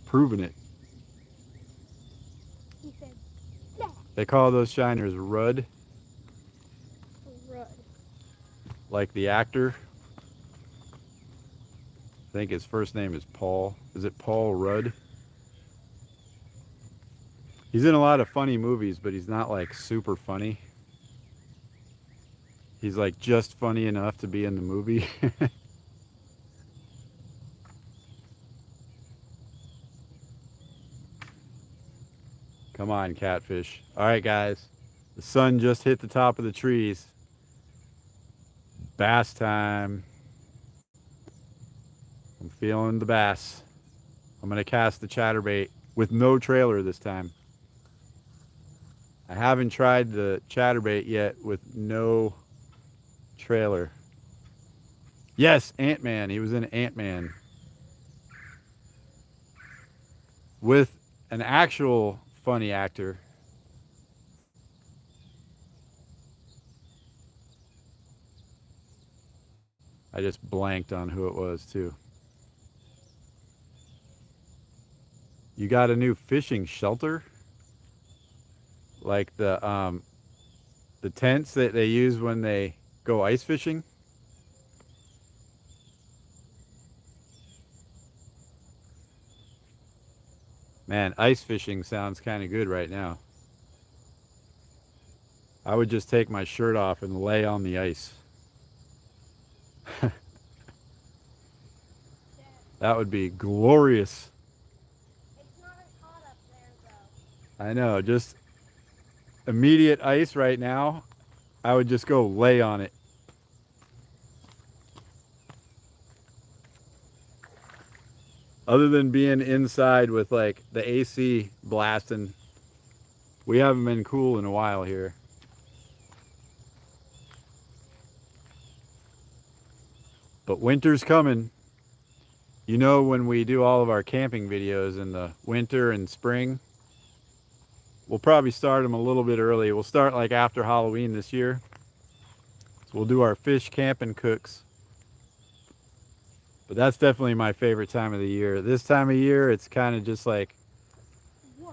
proven it. He said, yeah. They call those shiners Rudd. Rudd. Like the actor. I think his first name is Paul. Is it Paul Rudd? He's in a lot of funny movies, but he's not like super funny. He's like just funny enough to be in the movie. Come on, catfish. All right, guys. The sun just hit the top of the trees. Bass time. I'm feeling the bass. I'm going to cast the chatterbait with no trailer this time. I haven't tried the chatterbait yet with no trailer. Yes, Ant-Man. He was in Ant-Man. With an actual funny actor. I just blanked on who it was too. You got a new fishing shelter? Like the tents that they use when they go ice fishing? Man, ice fishing sounds kind of good right now. I would just take my shirt off and lay on the ice. That would be glorious. It's not as hot up there, though. I know, just immediate ice right now. I would just go lay on it. Other than being inside with like the AC blasting, we haven't been cool in a while here. But winter's coming. You know, when we do all of our camping videos in the winter and spring, we'll probably start them a little bit early. We'll start like after Halloween this year. So we'll do our fish, camp, and cooks. But that's definitely my favorite time of the year. This time of year, it's kind of just like,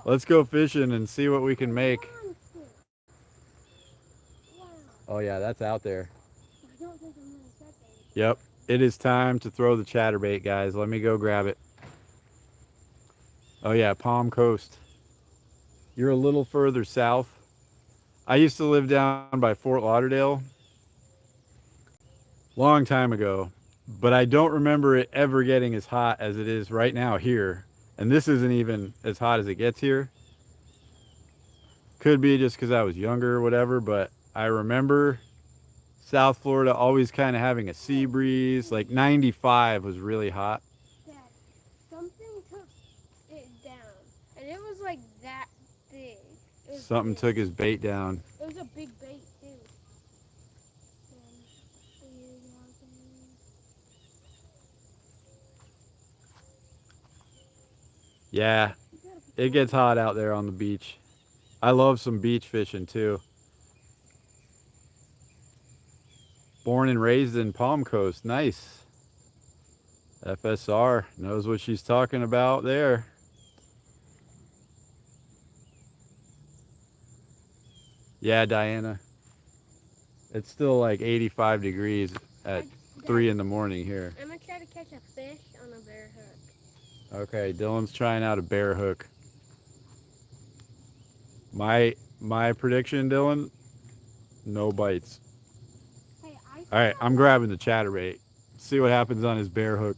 let's go fishing and see what we can make. Wow. Oh yeah, that's out there. I don't think I'm going to set that. Yep, it is time to throw the chatterbait, guys. Let me go grab it. Oh yeah, Palm Coast. You're a little further south. I used to live down by Fort Lauderdale. Long time ago. But I don't remember it ever getting as hot as it is right now here. And this isn't even as hot as it gets here. Could be just because I was younger or whatever, but I remember South Florida always kind of having a sea breeze. Like 95 was really hot. Dad, something took it down, and it was like that big. It was Something big. took his bait down. It was a big bait too. And Yeah, it gets hot out there on the beach. I love some beach fishing too. Born and raised in Palm Coast. Nice. FSR knows what she's talking about there. Yeah, Diana. It's still like 85 degrees at 3 in the morning here. I'm gonna try to catch a fish on a bare hook. Okay, Dylan's trying out a bear hook. My prediction, Dylan, no bites. Hey, All right, I'm grabbing the chatterbait. See what happens on his bear hook.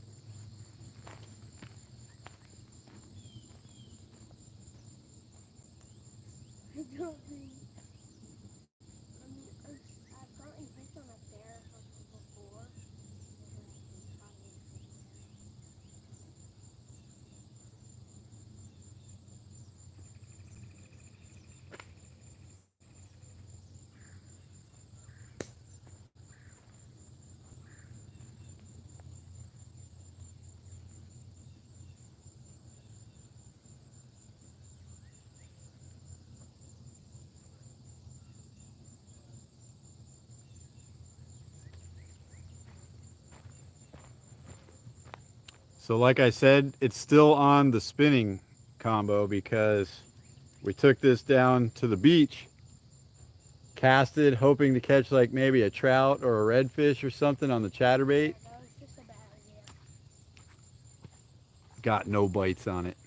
I don't think. I've gotten fish on a bare hook before. So like I said, it's still on the spinning combo because we took this down to the beach, casted, hoping to catch like maybe a trout or a redfish or something on the chatterbait. That was just a bad idea. Got no bites on it.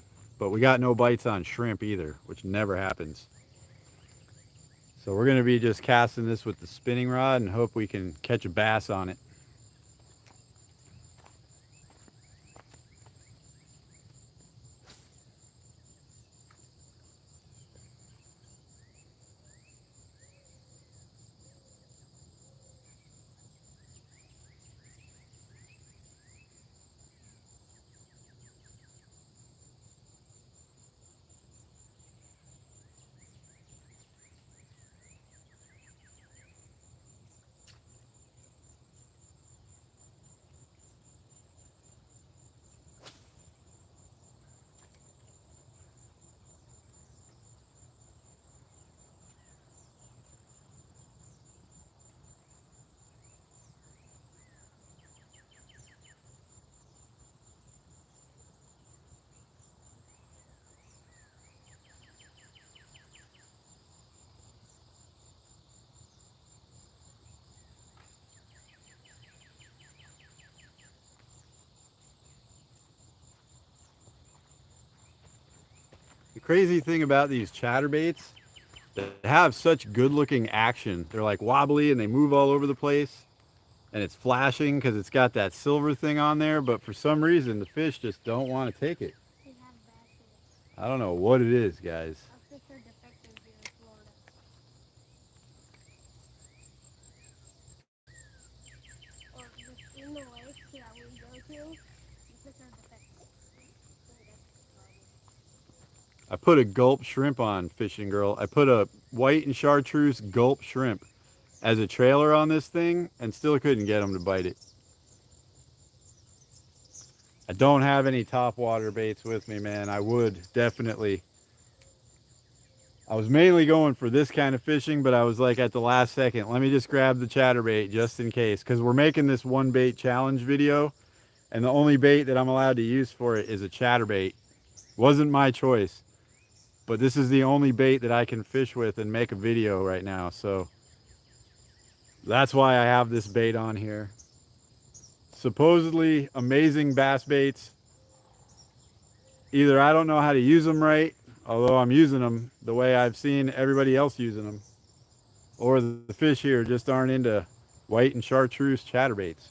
But we got no bites on shrimp either, which never happens. So we're going to be just casting this with the spinning rod and hope we can catch a bass on it. The crazy thing about these chatterbaits, they have such good looking action. They're like wobbly and they move all over the place. And it's flashing because it's got that silver thing on there. But for some reason, the fish just don't want to take it. We have basses. I don't know what it is, guys. Our fish are defective here in Florida. Or just in the lake that we go to, the fish are defective. So that's the problem. I put a gulp shrimp on, fishing girl. I put a white and chartreuse gulp shrimp as a trailer on this thing and still couldn't get them to bite it. I don't have any top water baits with me, man. I would definitely. I was mainly going for this kind of fishing, but I was like at the last second, let me just grab the chatterbait just in case, because we're making this one bait challenge video and the only bait that I'm allowed to use for it is a chatterbait. Wasn't my choice, but this is the only bait that I can fish with and make a video right now. So that's why I have this bait on here. Supposedly amazing bass baits. Either I don't know how to use them right, although I'm using them the way I've seen everybody else using them, or the fish here just aren't into white and chartreuse chatterbaits.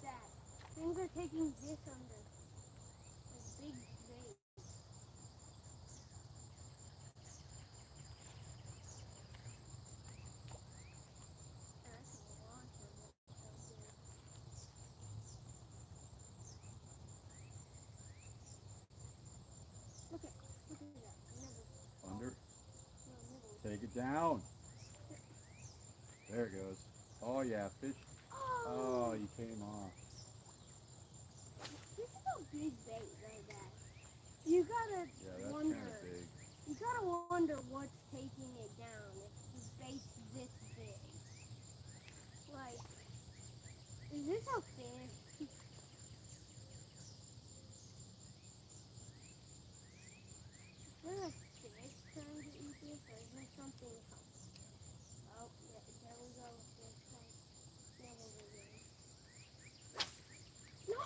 Dad, things are taking this under. Like big bait. Take it down. There it goes. Oh yeah, fish. Oh, you came off. This is a big bait right there. You gotta Yeah, that's wonder. kind of big. You gotta wonder what's taking it down if the bait's this big. Like, is this a fish? Is there a fish trying to eat this, or is there something else? Oh, yeah, there we go. Fish like nibbled it in. No!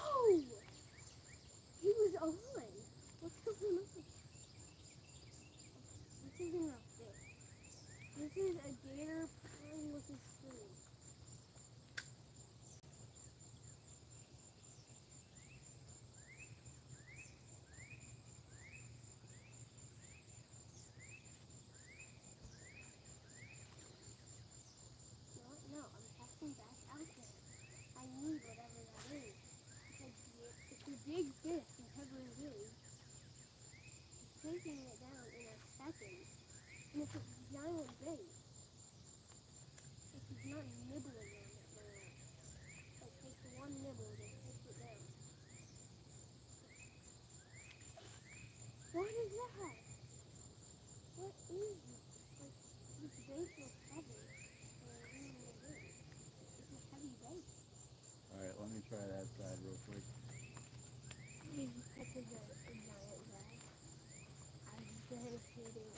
He was on. What's going on? This isn't a fish. This is a gator playing with his food. No, I'm casting back out there. I need whatever that is. It's a big fish, whatever it is. It's taking it down in a second. And it's a giant bait. It's not nibbling on it very much. It takes one nibble to take it down. What is that? What is it? Like, this bait looks heavy. It's a heavy bait. Alright, let me try that side real quick. This is a giant bag. I've been hitting.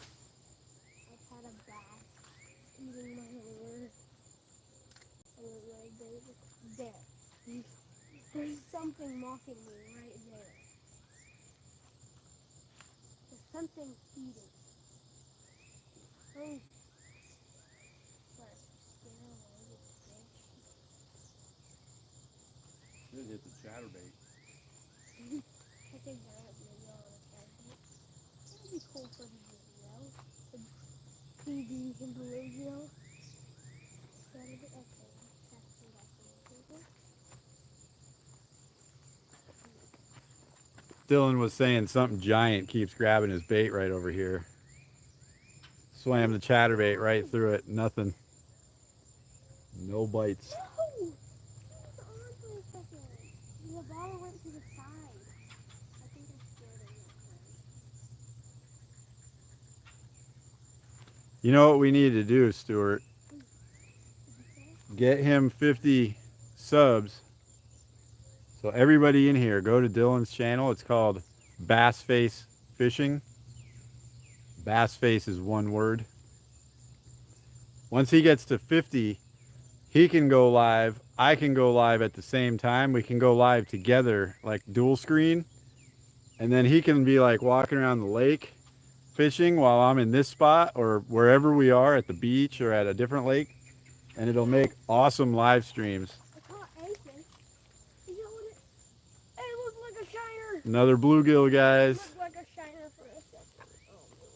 I've had a bass eating my lure. And the red bait is there. There's something mocking me right there. There's something eating. Oh. But, get away with fish. Should hit the chatterbait. Take a giant video on a chatterbait. That'd be cool for the video. The TV and the radio. Chatterbait, okay. Casting back in the table. Dylan was saying something giant keeps grabbing his bait right over here. Swam the chatterbait right through it. Nothing. No bites. No! He was on for a second. The bottle went to the side. I think I scared him that time. You know what we need to do, Stuart? Did you say? Get him 50 subs. So everybody in here, go to Dylan's channel. It's called Bass Face Fishing. Bass Face is one word. Once he gets to 50, he can go live. I can go live at the same time. We can go live together, like dual screen. And then he can be like walking around the lake fishing while I'm in this spot or wherever we are at the beach or at a different lake. And it'll make awesome live streams. I caught a fish. You know what it looked like a shiner. Another bluegill, It guys. looked like a shiner for a second. Oh, man.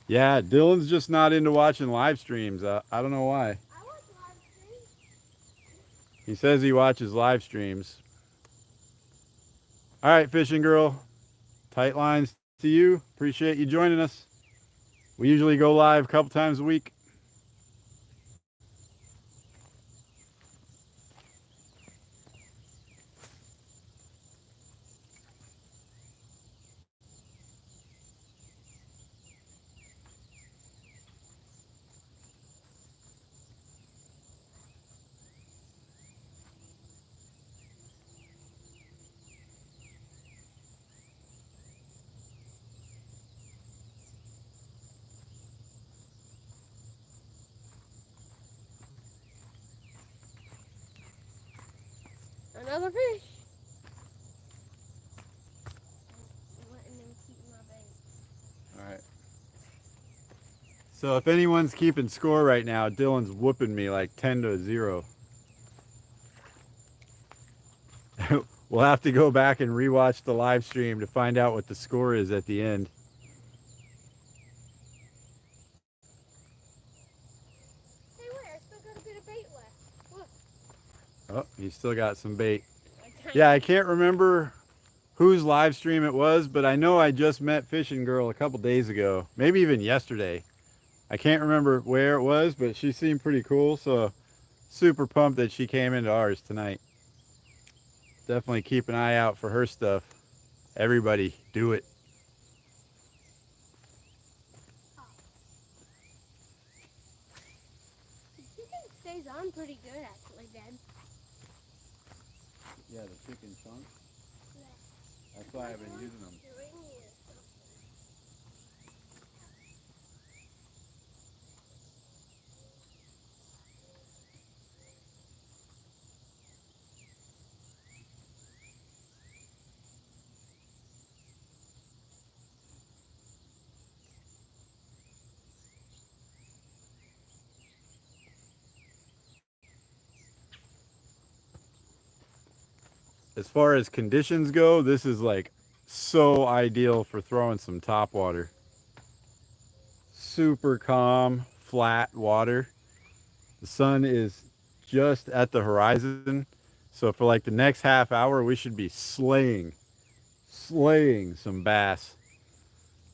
Yeah, Dylan's just not into watching live streams. I don't know why. I watch live streams. He says he watches live streams. All right, fishing girl. Tight lines to you. Appreciate you joining us. We usually go live a couple times a week. Another fish. I'm letting him keep my bait. All right. So if anyone's keeping score right now, Dylan's whooping me like 10-0. We'll have to go back and rewatch the live stream to find out what the score is at the end. Hey, wait, I still got a bit of bait left. Look. Oh, he's still got some bait. Yeah, I can't remember whose live stream it was, but I know I just met Fishing Girl a couple days ago, maybe even yesterday. I can't remember where it was, but she seemed pretty cool. So super pumped that she came into ours tonight. Definitely keep an eye out for her stuff. Everybody, do it. Oh. The chicken stays on pretty good, actually, Dad. Yeah, the chicken chunks. Yeah. That's why I've been using them. Stringy or something. As far as conditions go, this is like so ideal for throwing some top water. Super calm, flat water. The sun is just at the horizon. So for like the next half hour, we should be slaying some bass.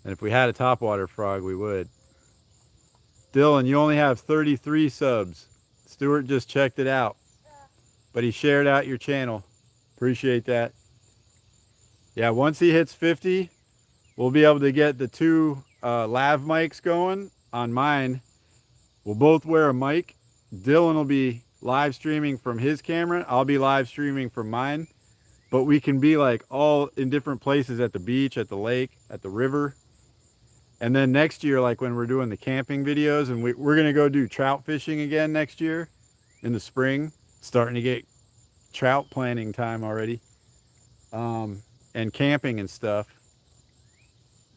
And if we had a topwater frog, we would. Dylan, you only have 33 subs. Stuart just checked it out, but he shared out your channel. Appreciate that. Yeah, once he hits 50, we'll be able to get the two lav mics going on mine. We'll both wear a mic. Dylan will be live streaming from his camera. I'll be live streaming from mine. But we can be like all in different places at the beach, at the lake, at the river. And then next year, like when we're doing the camping videos, and we're going to go do trout fishing again next year in the spring, starting to get trout planting time already, and camping and stuff.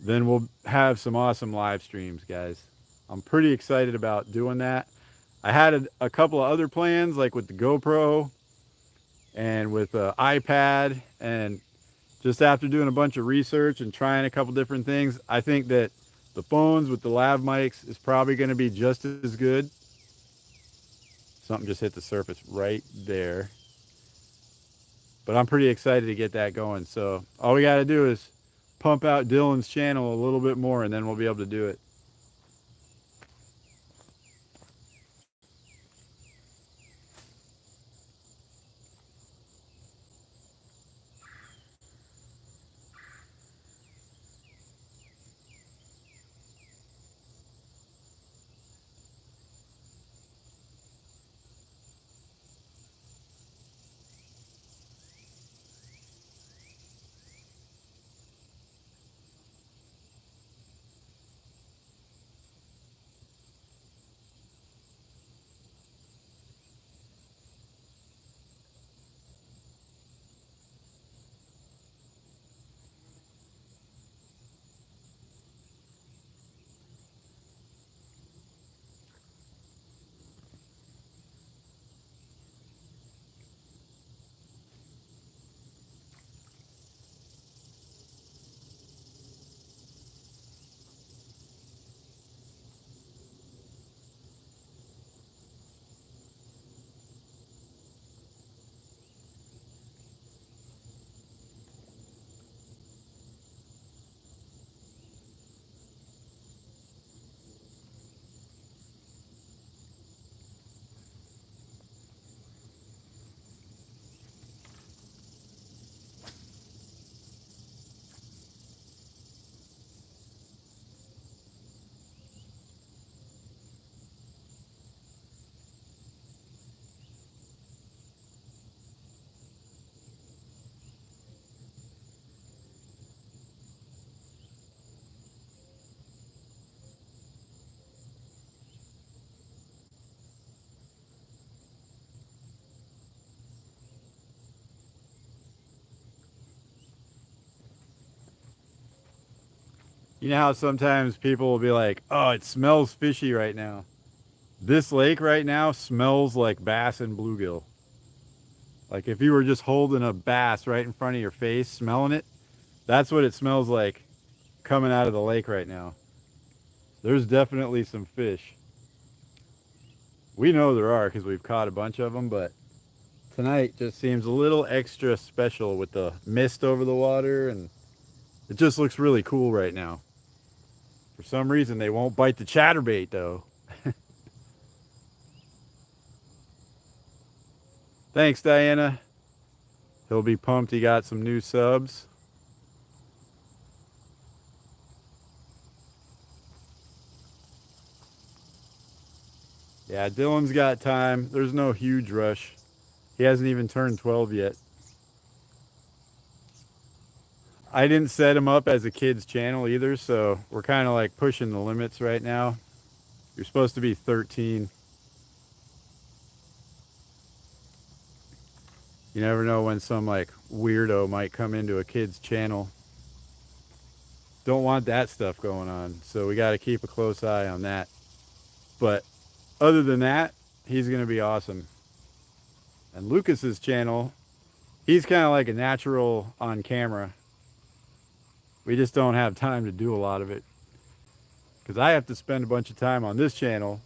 Then we'll have some awesome live streams, guys. I'm pretty excited about doing that. I had a couple of other plans, like with the GoPro and with the iPad, and just after doing a bunch of research and trying a couple different things, I think that the phones with the lav mics is probably going to be just as good. Something just hit the surface right there. But I'm pretty excited to get that going. So all we got to do is pump out Dylan's channel a little bit more, and then we'll be able to do it. You know how sometimes people will be like, oh, it smells fishy right now. This lake right now smells like bass and bluegill. Like if you were just holding a bass right in front of your face, smelling it, that's what it smells like coming out of the lake right now. There's definitely some fish. We know there are because we've caught a bunch of them, but tonight just seems a little extra special with the mist over the water, and it just looks really cool right now. For some reason, they won't bite the chatterbait, though. Thanks, Diana. He'll be pumped he got some new subs. Yeah, Dylan's got time. There's no huge rush. He hasn't even turned 12 yet. I didn't set him up as a kid's channel either, so we're kind of like pushing the limits right now. You're supposed to be 13. You never know when some like weirdo might come into a kid's channel. Don't want that stuff going on, so we got to keep a close eye on that. But other than that, he's going to be awesome. And Lucas's channel, he's kind of like a natural on camera. We just don't have time to do a lot of it because I have to spend a bunch of time on this channel.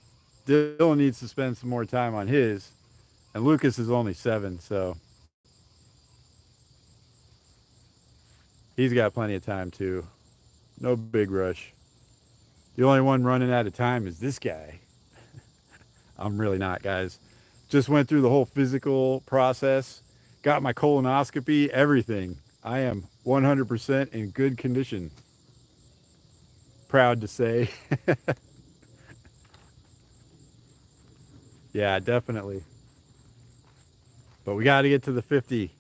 Dylan needs to spend some more time on his, and Lucas is only 7, so he's got plenty of time too. No big rush. The only one running out of time is this guy. I'm really not, guys. Just went through the whole physical process, got my colonoscopy, everything. I am 100% in good condition. Proud to say. Yeah, definitely. But we got to get to the 50.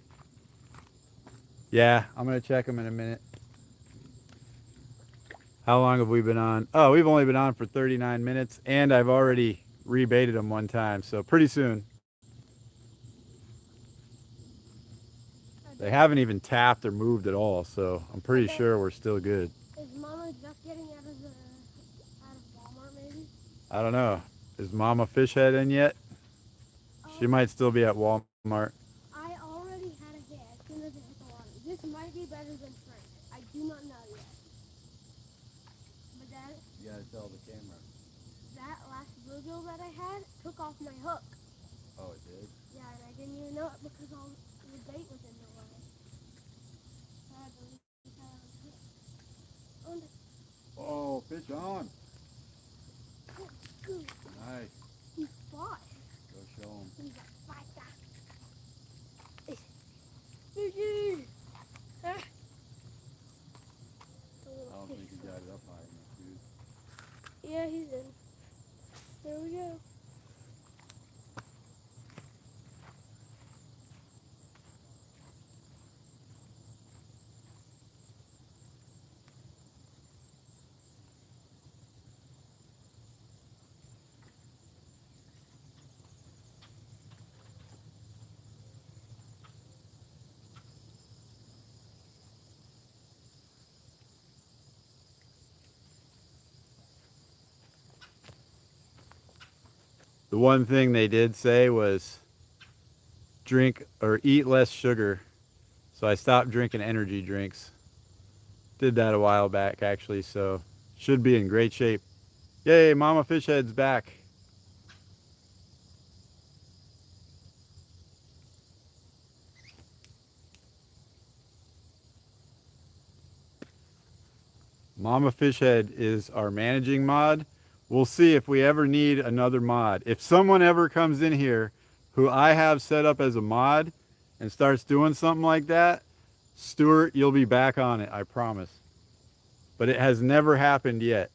Yeah, I'm going to check them in a minute. How long have we been on? Oh, we've only been on for 39 minutes, and I've already rebaited them one time, so pretty soon. They haven't even tapped or moved at all, so I'm pretty sure we're still good. Is Mama just getting out of Walmart, maybe? I don't know. Is Mama Fishhead in yet? She might still be at Walmart. I already had a hit as soon as it hit the water. This might be better than Frank. I do not know yet. But that... You gotta tell the camera. That last bluegill that I had took off my hook. Oh, it did? Yeah, and I didn't even know it because all the bait was in the way. So I had to leave that on the hook. Oh, fish on. Good. Nice. He fought. Go show him. He's a fighter. Fishy! Huh? I don't think he got it up high enough, dude. Yeah, he's in. There we go. The one thing they did say was drink or eat less sugar. So I stopped drinking energy drinks. Did that a while back, actually, so should be in great shape. Yay, Mama Fishhead's back. Mama Fishhead is our managing mod. We'll see if we ever need another mod. If someone ever comes in here who I have set up as a mod and starts doing something like that, Stuart, you'll be back on it, I promise. But it has never happened yet.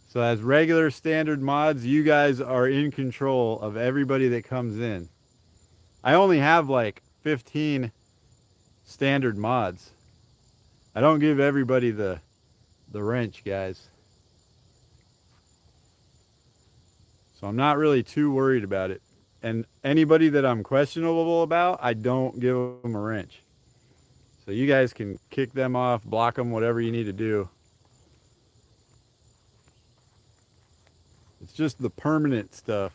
So as regular standard mods, you guys are in control of everybody that comes in. I only have like 15 standard mods. I don't give everybody the wrench, guys. So I'm not really too worried about it. And anybody that I'm questionable about, I don't give them a wrench. So you guys can kick them off, block them, whatever you need to do. It's just the permanent stuff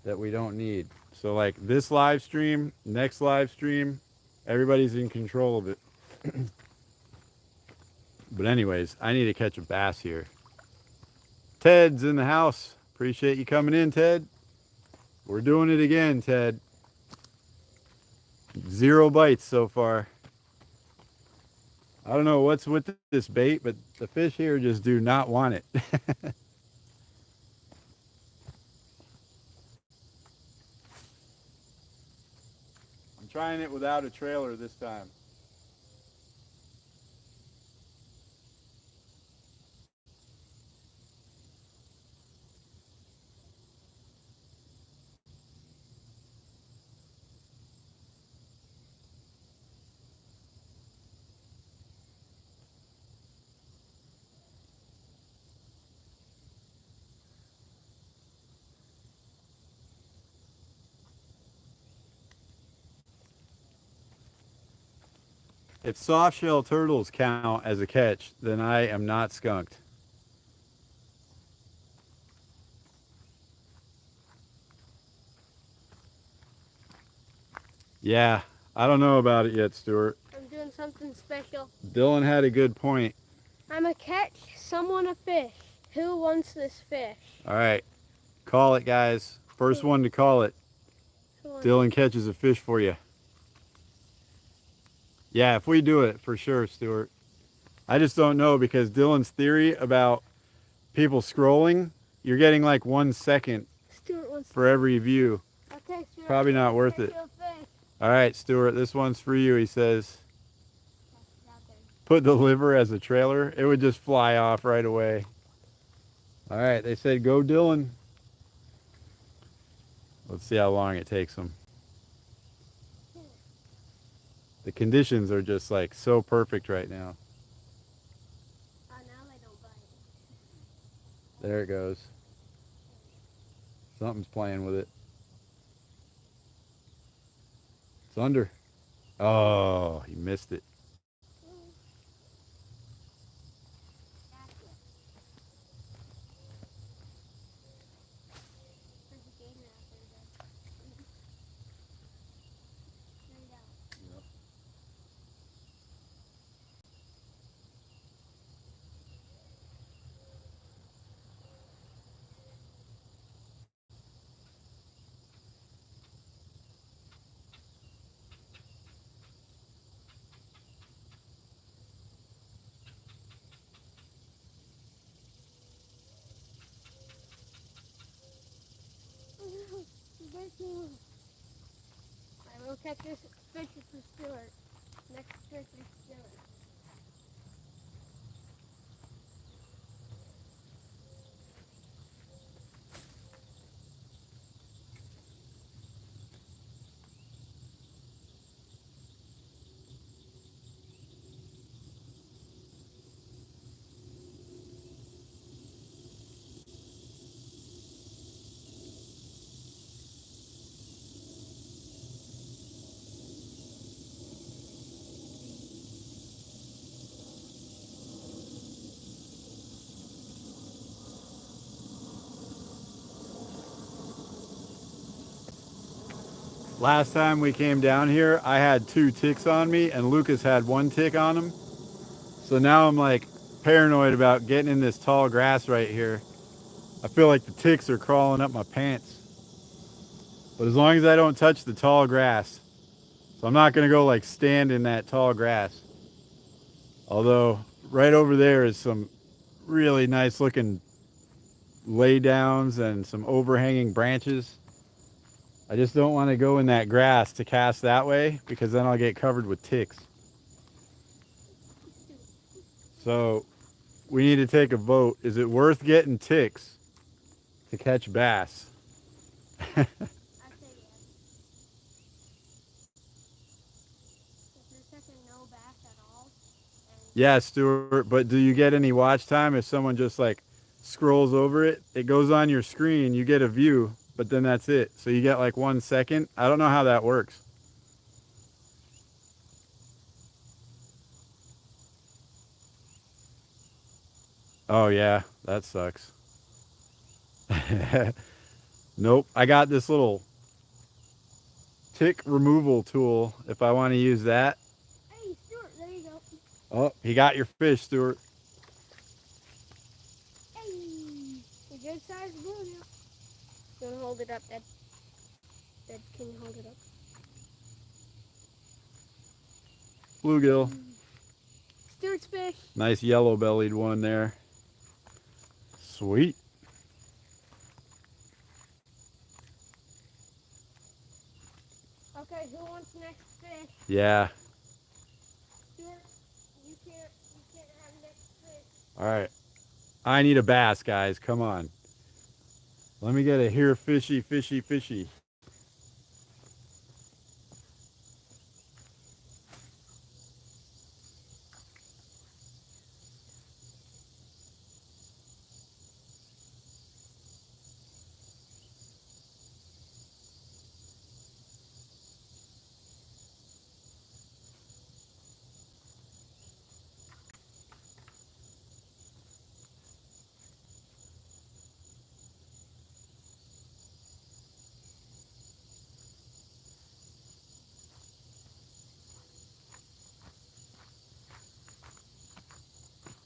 that we don't need. So like this live stream, next live stream, everybody's in control of it. But anyways, I need to catch a bass here. Ted's in the house. Appreciate you coming in, Ted. We're doing it again, Ted. 0 bites so far. I don't know what's with this bait, but the fish here just do not want it. I'm trying it without a trailer this time. If soft-shell turtles count as a catch, then I am not skunked. Yeah, I don't know about it yet, Stuart. I'm doing something special. Dylan had a good point. I'm a catch, someone a fish. Who wants this fish? All right, call it, guys. First one to call it. Dylan catches a fish for you. Yeah, if we do it, for sure, Stuart. I just don't know because Dylan's theory about people scrolling, you're getting like 1 second for every view. Probably not worth it. All right, Stuart, this one's for you, he says. Put the liver as a trailer. It would just fly off right away. All right, they said go Dylan. Let's see how long it takes them. The conditions are just like so perfect right now. Oh, now they don't bite. There it goes. Something's playing with it. It's under. Oh, he missed it. I will catch this fish for Stuart. Next fish is Stuart. Last time we came down here, I had 2 ticks on me and Lucas had 1 tick on him. So now I'm like paranoid about getting in this tall grass right here. I feel like the ticks are crawling up my pants. But as long as I don't touch the tall grass. So I'm not gonna go like stand in that tall grass. Although right over there is some really nice looking lay downs and some overhanging branches. I just don't want to go in that grass to cast that way because then I'll get covered with ticks. So we need to take a vote. Is it worth getting ticks to catch bass? I say yes. If you're catching no bass at all. Yeah, Stuart, but do you get any watch time if someone just like scrolls over it? It goes on your screen, you get a view, but then that's it. So you get like 1 second. I don't know how that works. Oh yeah, that sucks. Nope, I got this little tick removal tool if I want to use that. Hey, Stuart, there you go. Oh, he got your fish, Stuart. Hey, a good sized bluegill. You want to hold it up, Dad? Dad, can you hold it up? Bluegill. first fish. Nice yellow-bellied one there. Sweet. Okay, who wants next fish? Yeah. Stuart, you can't have next fish. All right. I need a bass, guys. Come on. Let me get a here fishy, fishy, fishy.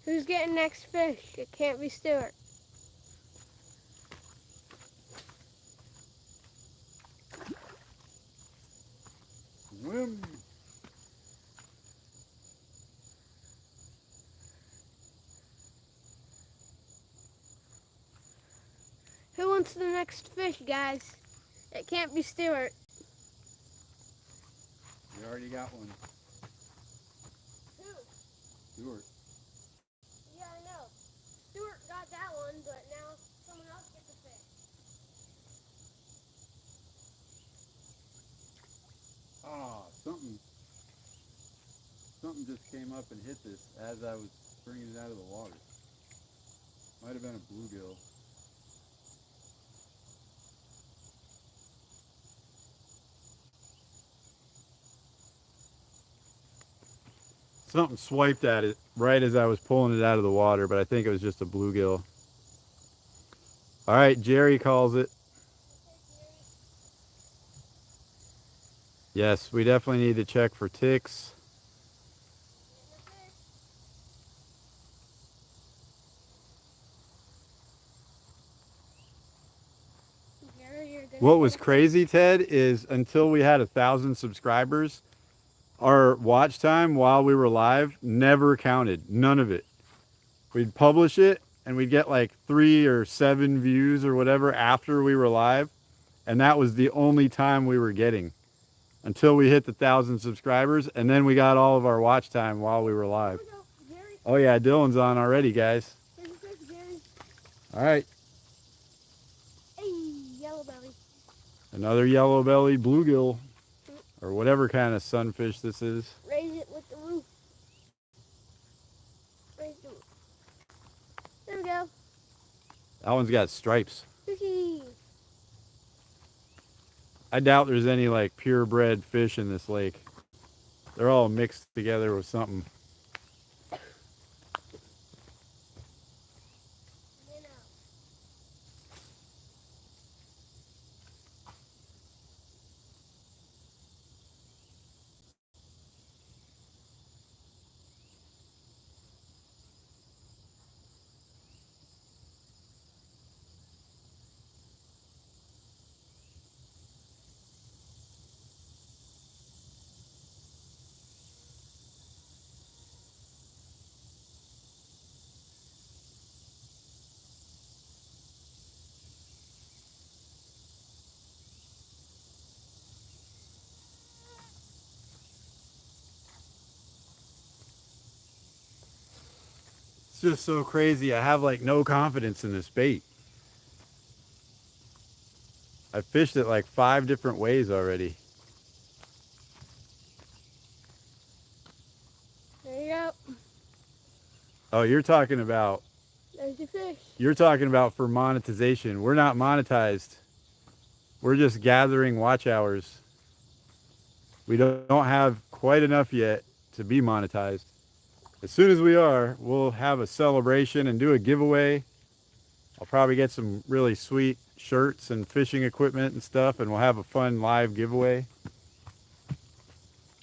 Who's getting next fish? It can't be Stuart. Swim. Who wants the next fish, guys? It can't be Stuart. We already got one. Who? Stuart. Yeah, I know. Stuart got that one, but now someone else gets a fish. Ah, something just came up and hit this as I was bringing it out of the water. Might have been a bluegill. Something swiped at it right as I was pulling it out of the water, but I think it was just a bluegill. All right, Jerry calls it. Yes, we definitely need to check for ticks. What was crazy, Ted, is until we had 1,000 subscribers, our watch time while we were live never counted. None of it. We'd publish it and we'd get like 3 or 7 views or whatever after we were live. And that was the only time we were getting until we hit the 1,000 subscribers. And then we got all of our watch time while we were live. Oh yeah, Dylan's on already, guys. All right. Hey, yellow belly. Another yellow-bellied bluegill, or whatever kind of sunfish this is. Raise it with the roof. Raise the roof. There we go. That one's got stripes. Fishy. I doubt there's any like purebred fish in this lake. They're all mixed together with something. It's just so crazy. I have like no confidence in this bait. I fished it like 5 different ways already. There you go. Oh, you're talking about There's your fish. for monetization. We're not monetized. We're just gathering watch hours. We don't have quite enough yet to be monetized. As soon as we are, we'll have a celebration and do a giveaway. I'll probably get some really sweet shirts and fishing equipment and stuff, and we'll have a fun live giveaway.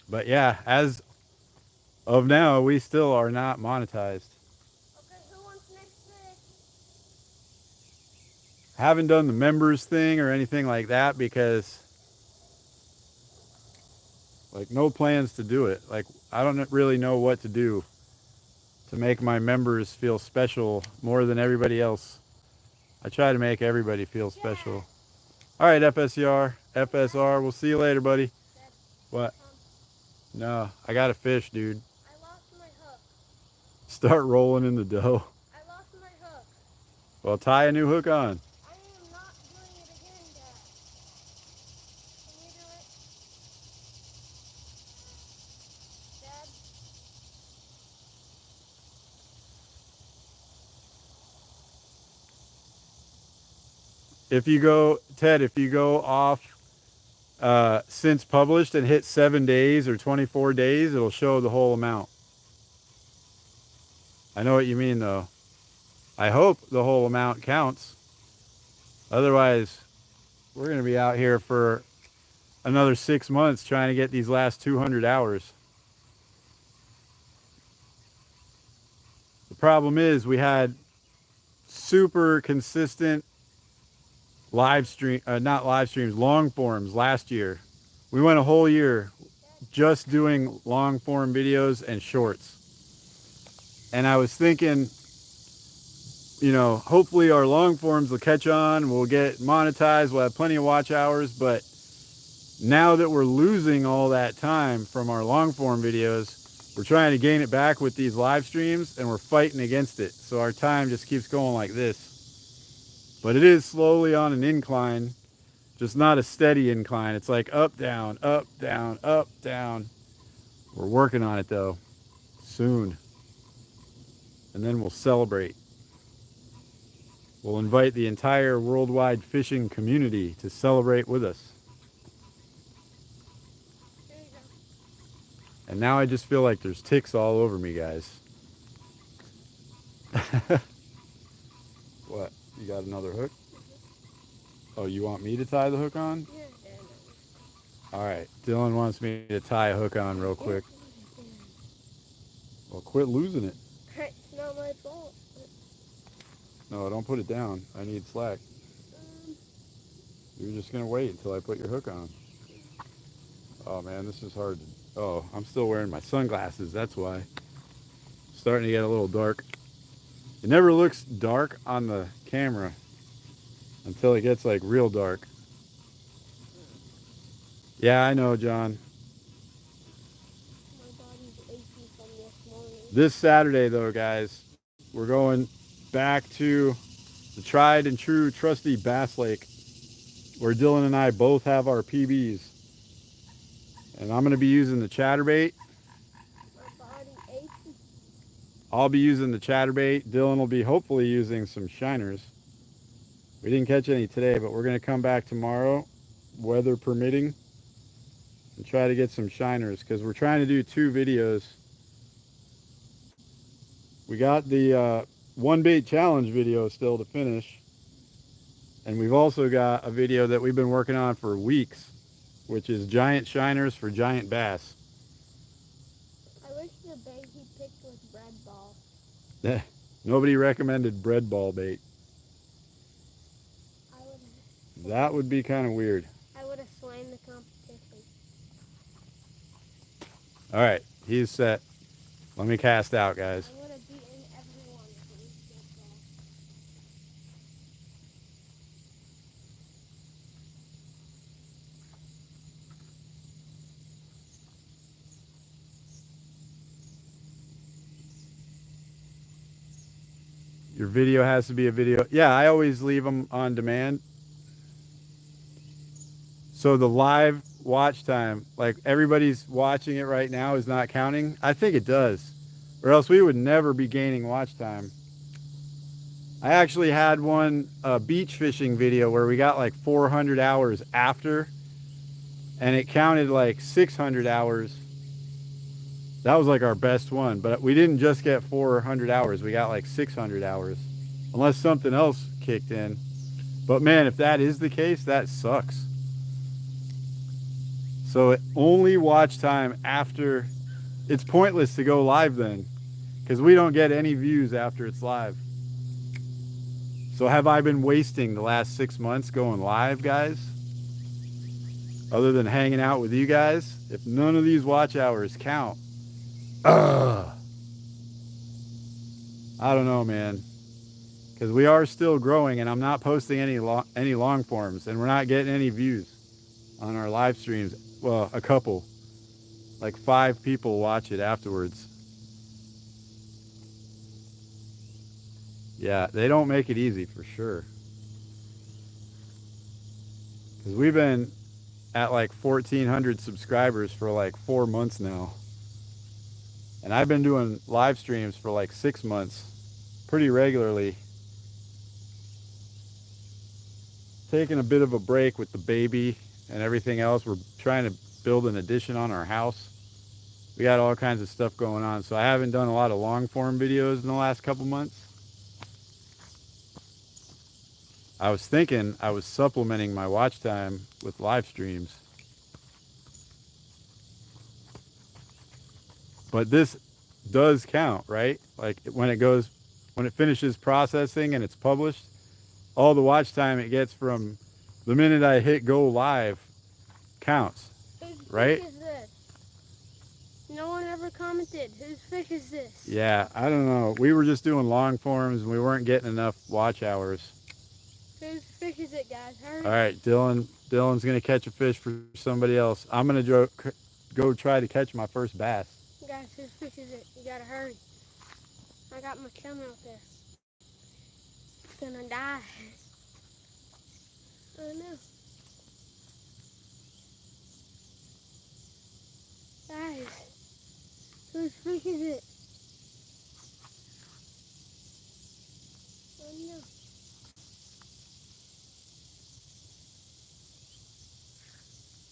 But yeah, as of now, we still are not monetized. Okay, who wants next fish? Haven't done the members thing or anything like that because like no plans to do it. Like I don't really know what to do. to make my members feel special more than everybody else. I try to make everybody feel special. All right, FSR, we'll see you later, buddy. Dad, What? No, I got a fish, dude. I lost my hook. Start rolling in the dough. I lost my hook. Well, tie a new hook on. I am not doing it again, Dad. Can you do it? Dad? If you go, Ted, if you go off since published and hit 7 days or 24 days, it'll show the whole amount. I know what you mean, though. I hope the whole amount counts. Otherwise, we're going to be out here for another 6 months trying to get these last 200 hours. The problem is we had super consistent live stream, not live streams, long forms last year. We went a whole year just doing long form videos and shorts. And I was thinking, you know, hopefully our long forms will catch on, we'll get monetized, we'll have plenty of watch hours. But now that we're losing all that time from our long form videos, we're trying to gain it back with these live streams, and we're fighting against it. So our time just keeps going like this. But it is slowly on an incline, just not a steady incline. It's like up, down, up, down, up, down. We're working on it though, soon. And then we'll celebrate. We'll invite the entire worldwide fishing community to celebrate with us. There you go. And now I just feel like there's ticks all over me, guys. What? You got another hook? Oh, you want me to tie the hook on? Yeah, Dad. All right. Dylan wants me to tie a hook on real quick. Well, quit losing it. It's not my fault. No, don't put it down. I need slack. You're just going to wait until I put your hook on. Oh, man, this is hard. Oh, I'm still wearing my sunglasses. That's why. Starting to get a little dark. It never looks dark on the camera until it gets like real dark. Yeah, I know, John. My body's achy from this morning. This Saturday, though, guys, we're going back to the tried and true trusty Bass Lake, where Dylan and I both have our PBs. And I'm going to be using the chatterbait. My body achy. I'll be using the chatterbait. Dylan will be hopefully using some shiners. We didn't catch any today, but we're going to come back tomorrow, weather permitting, and try to get some shiners, because we're trying to do 2 videos. We got the one bait challenge video still to finish, and we've also got a video that we've been working on for weeks, which is giant shiners for giant bass. I wish the bait he picked was bread ball. Nobody recommended bread ball bait. That would be kind of weird. I would have slain the competition. All right, he's set. Let me cast out, guys. I would have beaten everyone if it was just that. Your video has to be a video. Yeah, I always leave them on demand. So the live watch time, like everybody's watching it right now, is not counting. I think it does, or else we would never be gaining watch time. I actually had one beach fishing video where we got like 400 hours after, and it counted like 600 hours. That was like our best one, but we didn't just get 400 hours. We got like 600 hours, unless something else kicked in. But man, if that is the case, that sucks. So only watch time after. It's pointless to go live then, because we don't get any views after it's live. So have I been wasting the last 6 months going live, guys? Other than hanging out with you guys? If none of these watch hours count. I don't know, man, because we are still growing, and I'm not posting any long forms, and we're not getting any views on our live streams. Well, a couple, like 5 people watch it afterwards. Yeah, they don't make it easy for sure. Because we've been at like 1,400 subscribers for like 4 months now. And I've been doing live streams for like 6 months pretty regularly. Taking a bit of a break with the baby and everything else. We're trying to build an addition on our house. We got all kinds of stuff going on. So I haven't done a lot of long form videos in the last couple months. I was thinking I was supplementing my watch time with live streams. But this does count, right? Like when it finishes processing and it's published, all the watch time it gets from the minute I hit go live counts, Whose right? fish is this? No one ever commented. Whose fish is this? Yeah, I don't know. We were just doing long forms and we weren't getting enough watch hours. Whose fish is it, guys? Hurry. All right, Dylan's gonna catch a fish for somebody else. I'm gonna go try to catch my first bass. Guys, whose fish is it? You gotta hurry. I got my chum out there. It's gonna die. Oh no. Guys, whose fish is it? Oh no.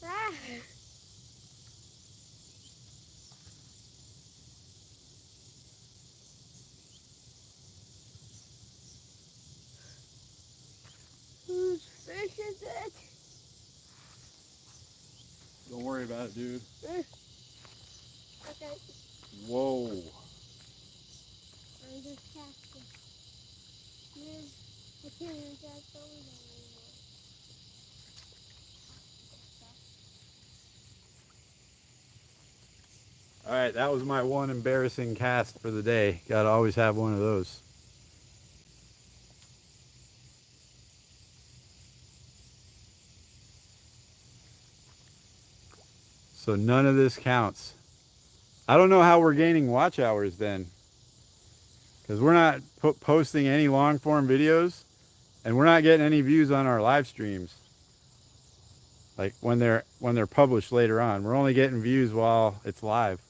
Ah. Whose fish is it? Don't worry about it, dude. Okay, Whoa. I'm just casting. Man, I can't even cast over there anymore. All right, that was my one embarrassing cast for the day. Gotta always have one of those. So none of this counts. I don't know how we're gaining watch hours then. Because we're not posting any long form videos and we're not getting any views on our live streams. Like when they're published later on. We're only getting views while it's live.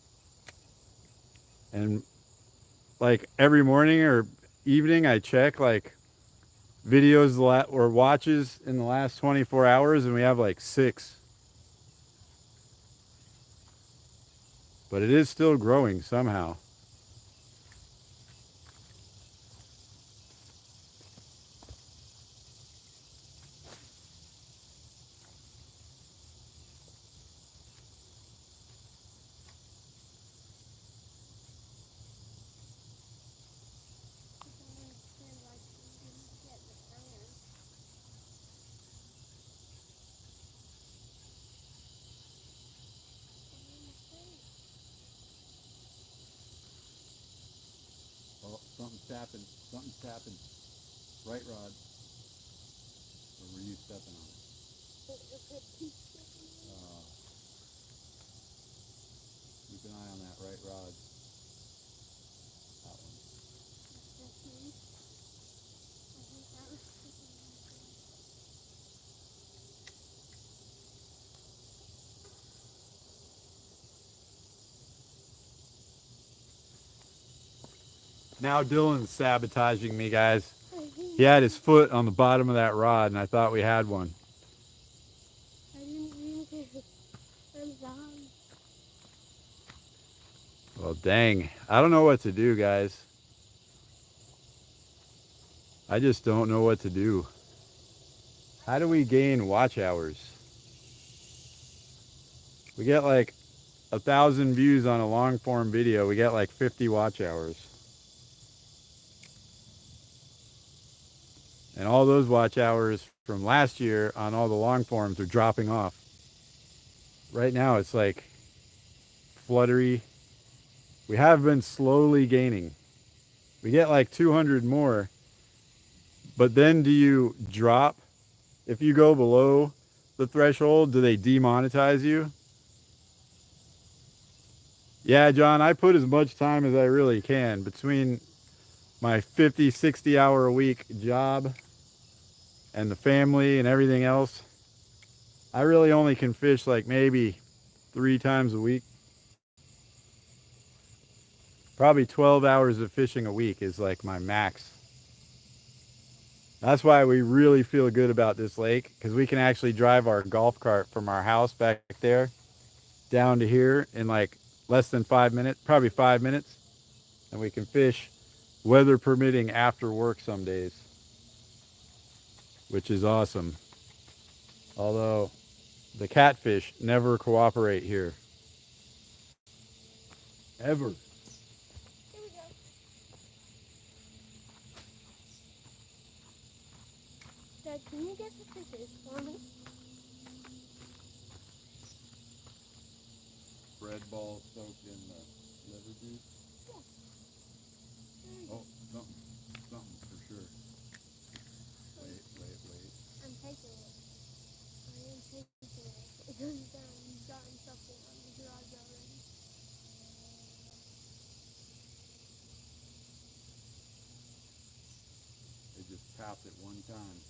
And like every morning or evening I check like videos or watches in the last 24 hours and we have like 6. But it is still growing somehow. Oh, something's tapping. Something's tapping. Right, Rod? Or were you stepping on it? Keep an eye on that right rod. That one. Now Dylan's sabotaging me, guys. He had his foot on the bottom of that rod, and I thought we had one. I didn't mean to. I'm sorry. Well, dang. I don't know what to do, guys. I just don't know what to do. How do we gain watch hours? We get like 1,000 views on a long form video. We get like 50 watch hours. And all those watch hours from last year on all the long forms are dropping off. Right now it's like fluttery. We have been slowly gaining. We get like 200 more. But then do you drop? If you go below the threshold, do they demonetize you? Yeah, John, I put as much time as I really can between my 50, 60 hour a week job and the family and everything else. I really only can fish like maybe 3 times a week. Probably 12 hours of fishing a week is like my max. That's why we really feel good about this lake, because we can actually drive our golf cart from our house back there down to here in like less than 5 minutes, probably 5 minutes. And we can fish weather permitting after work some days, which is awesome. Although the catfish never cooperate here. Ever. Here we go. Dad, can you get the fishes for me? Bread ball soaked in the liver juice. Oh, something for sure. Wait. I'm taking it. I am taking it. It doesn't sound you've gotten something on the garage already. They just tapped it one time.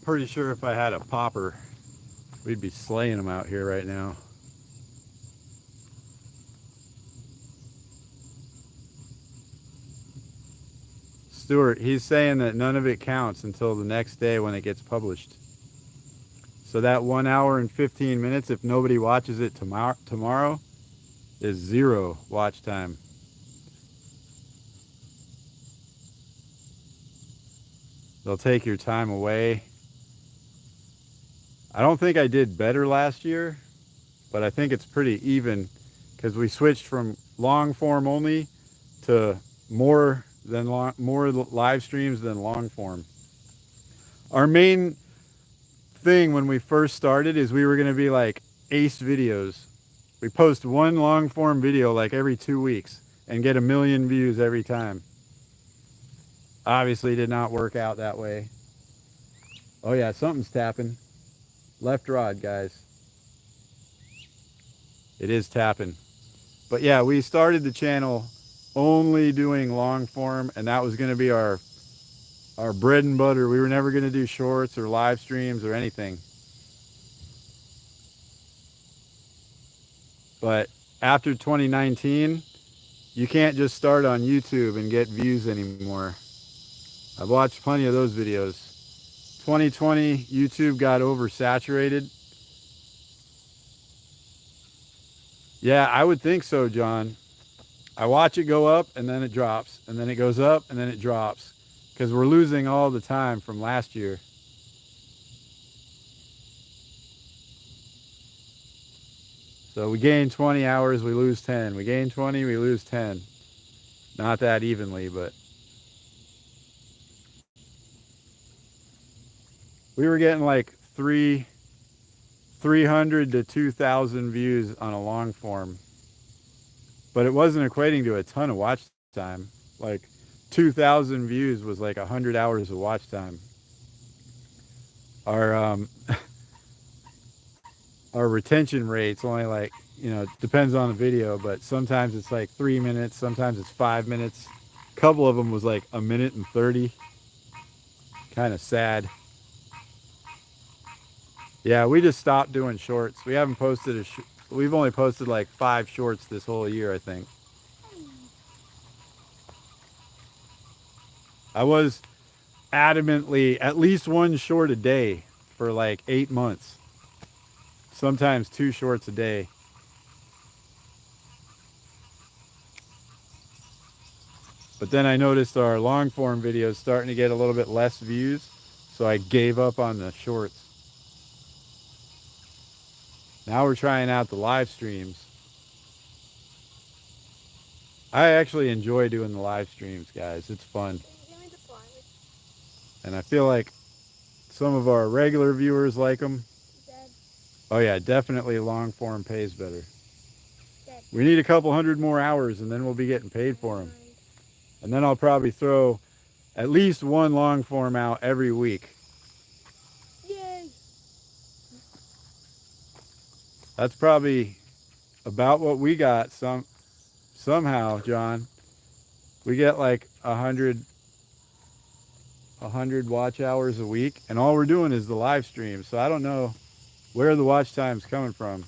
Pretty sure if I had a popper, we'd be slaying them out here right now. Stuart, he's saying that none of it counts until the next day when it gets published. So that 1 hour and 15 minutes, if nobody watches it tomorrow, is 0 watch time. They'll take your time away. I don't think I did better last year, but I think it's pretty even because we switched from long form only to more live streams than long form. Our main thing when we first started is we were going to be like ace videos. We post one long form video like every 2 weeks and get 1 million views every time. Obviously did not work out that way. Oh yeah, something's tapping. Left rod, guys. It is tapping. But yeah, we started the channel only doing long form, and that was going to be our bread and butter. We were never going to do shorts or live streams or anything. But after 2019, you can't just start on YouTube and get views anymore. I've watched plenty of those videos. 2020, YouTube got oversaturated. Yeah, I would think so, John. I watch it go up and then it drops, and then it goes up and then it drops, because we're losing all the time from last year. So we gain 20 hours, we lose 10. We gain 20, we lose 10. Not that evenly, but we were getting like 300 to 2,000 views on a long form, but it wasn't equating to a ton of watch time. Like 2,000 views was like 100 hours of watch time. Our our retention rate's only like, depends on the video, but sometimes it's like 3 minutes, sometimes it's 5 minutes. A couple of them was like a minute and 30. Kind of sad. Yeah, we just stopped doing shorts. We haven't posted we've only posted like 5 shorts this whole year, I think. I was adamantly at least one short a day for like 8 months. Sometimes 2 shorts a day. But then I noticed our long form videos starting to get a little bit less views, so I gave up on the shorts. Now we're trying out the live streams. I actually enjoy doing the live streams, guys. It's fun. Give me the flowers. And I feel like some of our regular viewers like them. Dead. Oh yeah, definitely long form pays better. Dead. We need a couple hundred more hours and then we'll be getting paid for them. And then I'll probably throw at least one long form out every week. Yay! That's probably about what we got. Somehow, John, we get like 100 watch hours a week, and all we're doing is the live stream. So I don't know where the watch time's coming from.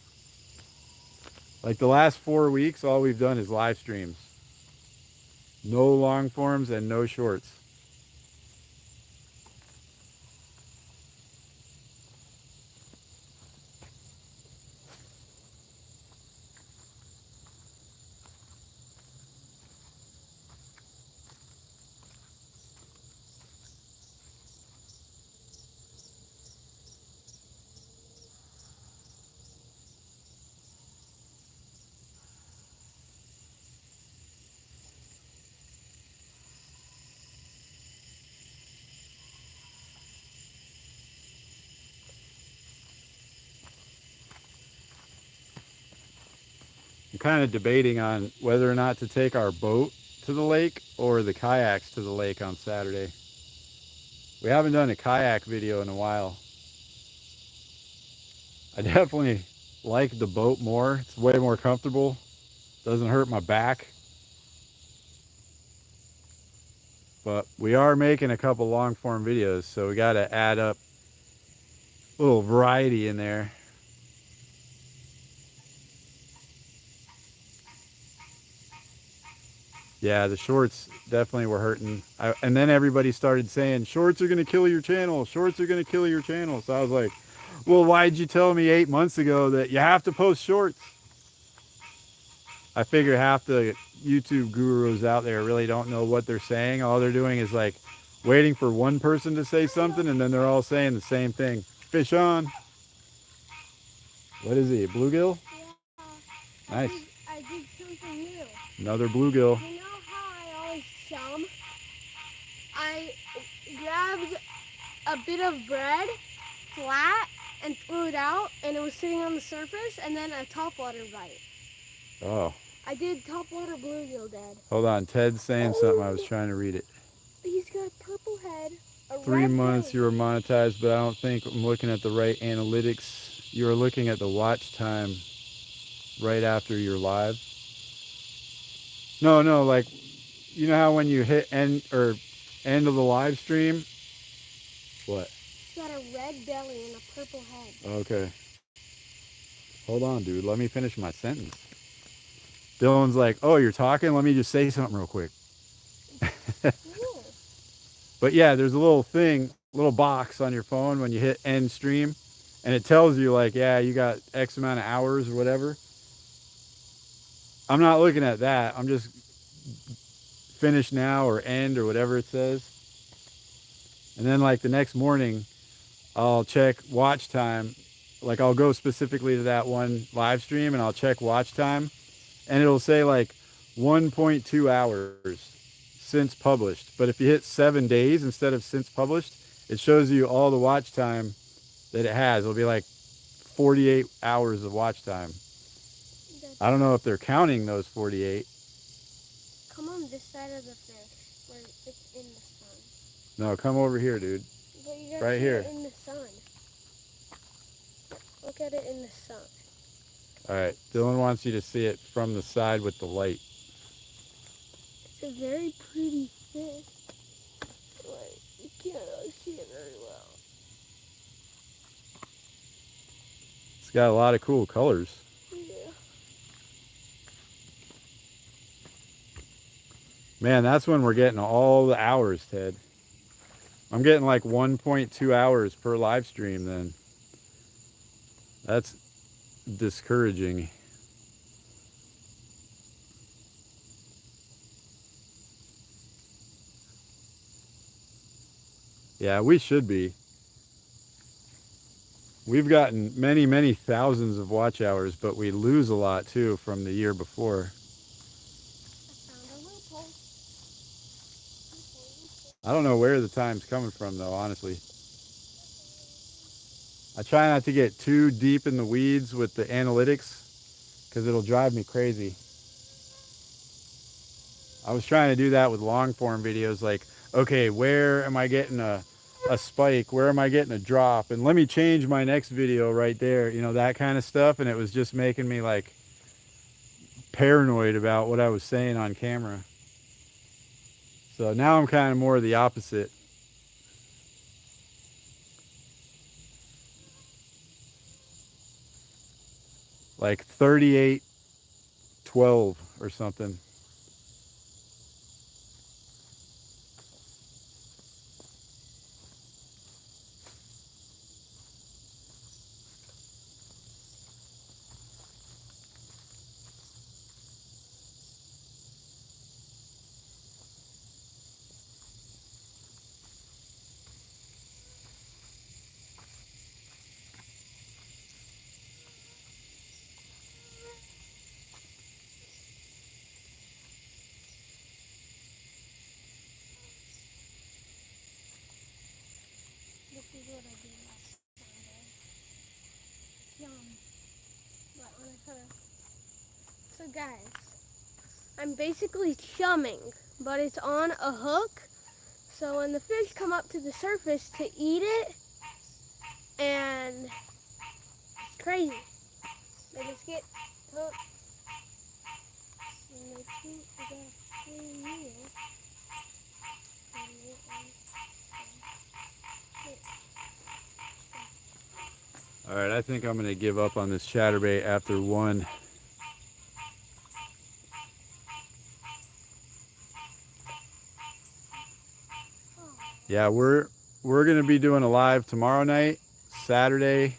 Like the last 4 weeks, all we've done is live streams. No long forms and no shorts. I'm kind of debating on whether or not to take our boat to the lake or the kayaks to the lake on Saturday. We haven't done a kayak video in a while. I definitely like the boat more. It's way more comfortable. Doesn't hurt my back. But we are making a couple long form videos, so we got to add up a little variety in there. Yeah, the shorts definitely were hurting. And then everybody started saying, shorts are going to kill your channel. Shorts are going to kill your channel. So I was like, well, why'd you tell me 8 months ago that you have to post shorts? I figure half the YouTube gurus out there really don't know what they're saying. All they're doing is like waiting for one person to say something, and then they're all saying the same thing. Fish on. What is he, a bluegill? Yeah. Nice. I did something new. Another bluegill. You know how I always chum? I grabbed a bit of bread, flat, and threw it out, and it was sitting on the surface, and then a topwater bite. Oh. I did topwater bluegill, Dad. Hold on, Ted's saying something. I was trying to read it. He's got a purple head, a 3 red months belly. you were monetized, but I don't think I'm looking at the right analytics. You were looking at the watch time right after you're live. No, like, you know how when you hit end of the live stream? What? He's got a red belly and a purple head. Okay. Hold on, dude. Let me finish my sentence. Dylan's like, oh, you're talking? Let me just say something real quick. Cool. But yeah, there's a little box on your phone when you hit end stream, and it tells you like, yeah, you got X amount of hours or whatever. I'm not looking at that. I'm just finish now or end or whatever it says. And then like the next morning, I'll check watch time. Like I'll go specifically to that one live stream and I'll check watch time, and it'll say like 1.2 hours since published. But if you hit 7 days instead of since published, it shows you all the watch time that it has. It'll be like 48 hours of watch time. I don't know if they're counting those 48. Come on this side of the fish. where it's in the sun. No, come over here, dude. But you gotta Right see here. it in the sun. Look at it in the sun. All right, Dylan wants you to see it from the side with the light. It's a very pretty fish. Like, you can't really see it very well. It's got a lot of cool colors. Yeah. Man, that's when we're getting all the hours, Ted. I'm getting like 1.2 hours per live stream then. That's discouraging. Yeah, we should be. We've gotten many, many thousands of watch hours, but we lose a lot too from the year before. I found a loophole. I don't know where the time's coming from though, honestly. I try not to get too deep in the weeds with the analytics because it'll drive me crazy. I was trying to do that with long form videos like, okay, where am I getting a spike? Where am I getting a drop? And let me change my next video right there, you know, that kind of stuff. And it was just making me like paranoid about what I was saying on camera. So now I'm kind of more the opposite. Like 38:12 or something. This is what I did last Sunday. Yum. But on a hook. So guys, I'm basically chumming, but it's on a hook. So when the fish come up to the surface to eat it, and it's crazy. They just get hooked. And they think it's actually meal. All right, I think I'm going to give up on this chatterbait after one. Yeah, we're going to be doing a live tomorrow night, Saturday,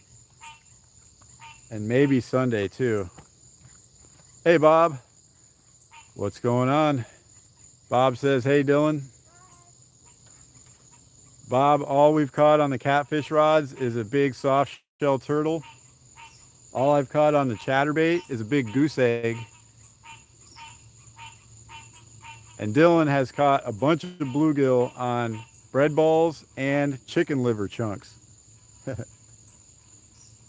and maybe Sunday too. Hey, Bob. What's going on? Bob says, hey, Dylan. Bob, all we've caught on the catfish rods is a big soft shell turtle. All I've caught on the chatterbait is a big goose egg. And Dylan has caught a bunch of bluegill on bread balls and chicken liver chunks.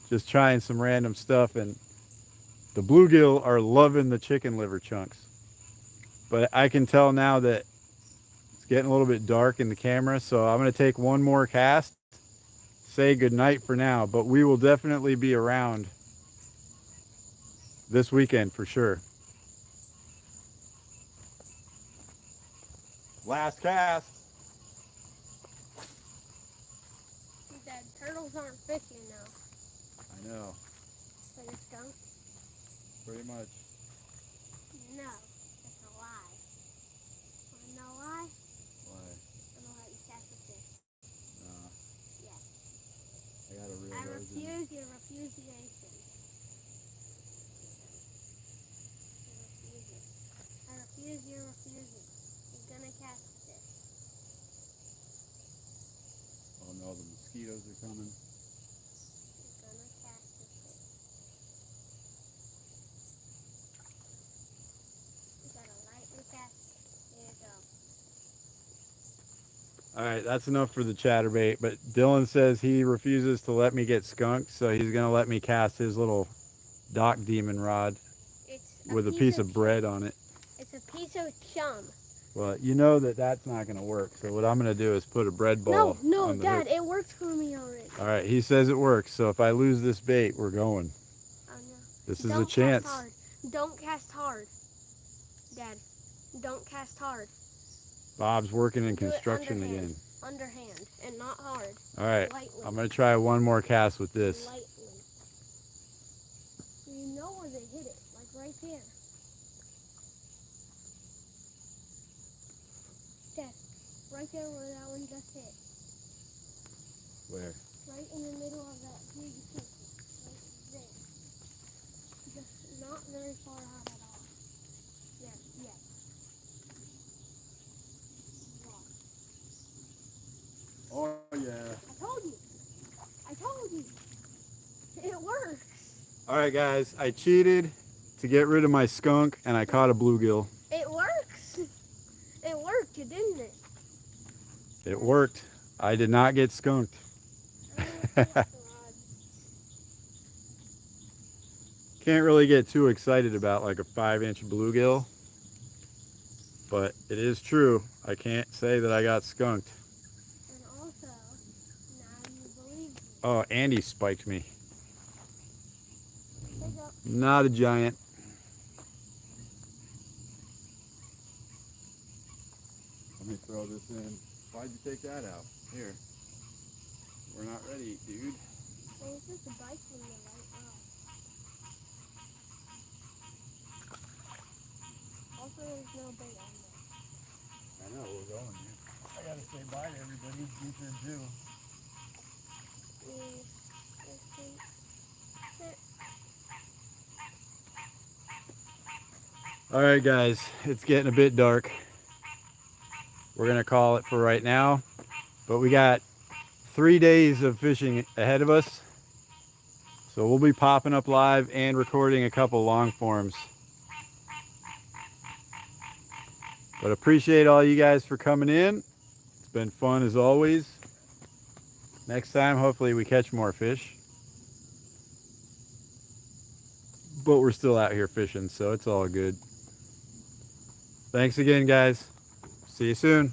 Just trying some random stuff, and the bluegill are loving the chicken liver chunks. But I can tell now that it's getting a little bit dark in the camera, so I'm going to take one more cast, say goodnight for now, but we will definitely be around this weekend for sure. Last cast. Dad, turtles aren't fishing now. I know, Like a skunk? pretty much. No, that's a lie. Wanna know why? Why? I'm gonna let you catch a fish. Yes. I got a real I version. refuse your refusation. I refuse your refusing. You're gonna catch a fish. Oh no, the mosquitoes are coming. You're gonna catch a fish. You gotta lightly cast it. There you go. All right, that's enough for the chatterbait, but Dylan says he refuses to let me get skunked, so he's going to let me cast his little dock demon rod It's with a piece of bread on it. It's a piece of chum. Well, you know that that's not going to work. So what I'm going to do is put a bread ball No, on the Dad, hook. it works for me already. All right, he says it works. So if I lose this bait, we're going. Oh no. This is a Don't chance. cast hard. Don't cast hard. Dad, don't cast hard. Bob's working in Do it construction underhand. again. Underhand and not hard. All right, Lightly. I'm going to try one more cast with this. Lightly. You know where they hit it, like right there. Dad, right there where that one just hit. Where? Right in the middle of that big circle. Right there. Just not very far out at all. Yes, yes. Wow. Oh, yeah. I told you. I told you. It works. All right, guys, I cheated to get rid of my skunk, and I caught a bluegill. It works. It worked, didn't it? It worked. I did not get skunked. Can't really get too excited about like a 5-inch bluegill, but it is true. I can't say that I got skunked. And also, now you believe me. Oh, Andy spiked me. There you go. Not a giant. Let me throw this in. Why'd you take that out? Here. We're not ready, dude. Well, it's just a bite from the right eye. Also, there's no bait on there. I know, we're going here. I gotta say bye to everybody. You turn too. All right, guys, it's getting a bit dark. We're gonna call it for right now, but we got 3 days of fishing ahead of us. So we'll be popping up live and recording a couple long forms. But appreciate all you guys for coming in. It's been fun as always. Next time, hopefully we catch more fish. But we're still out here fishing, so it's all good. Thanks again, guys. See you soon.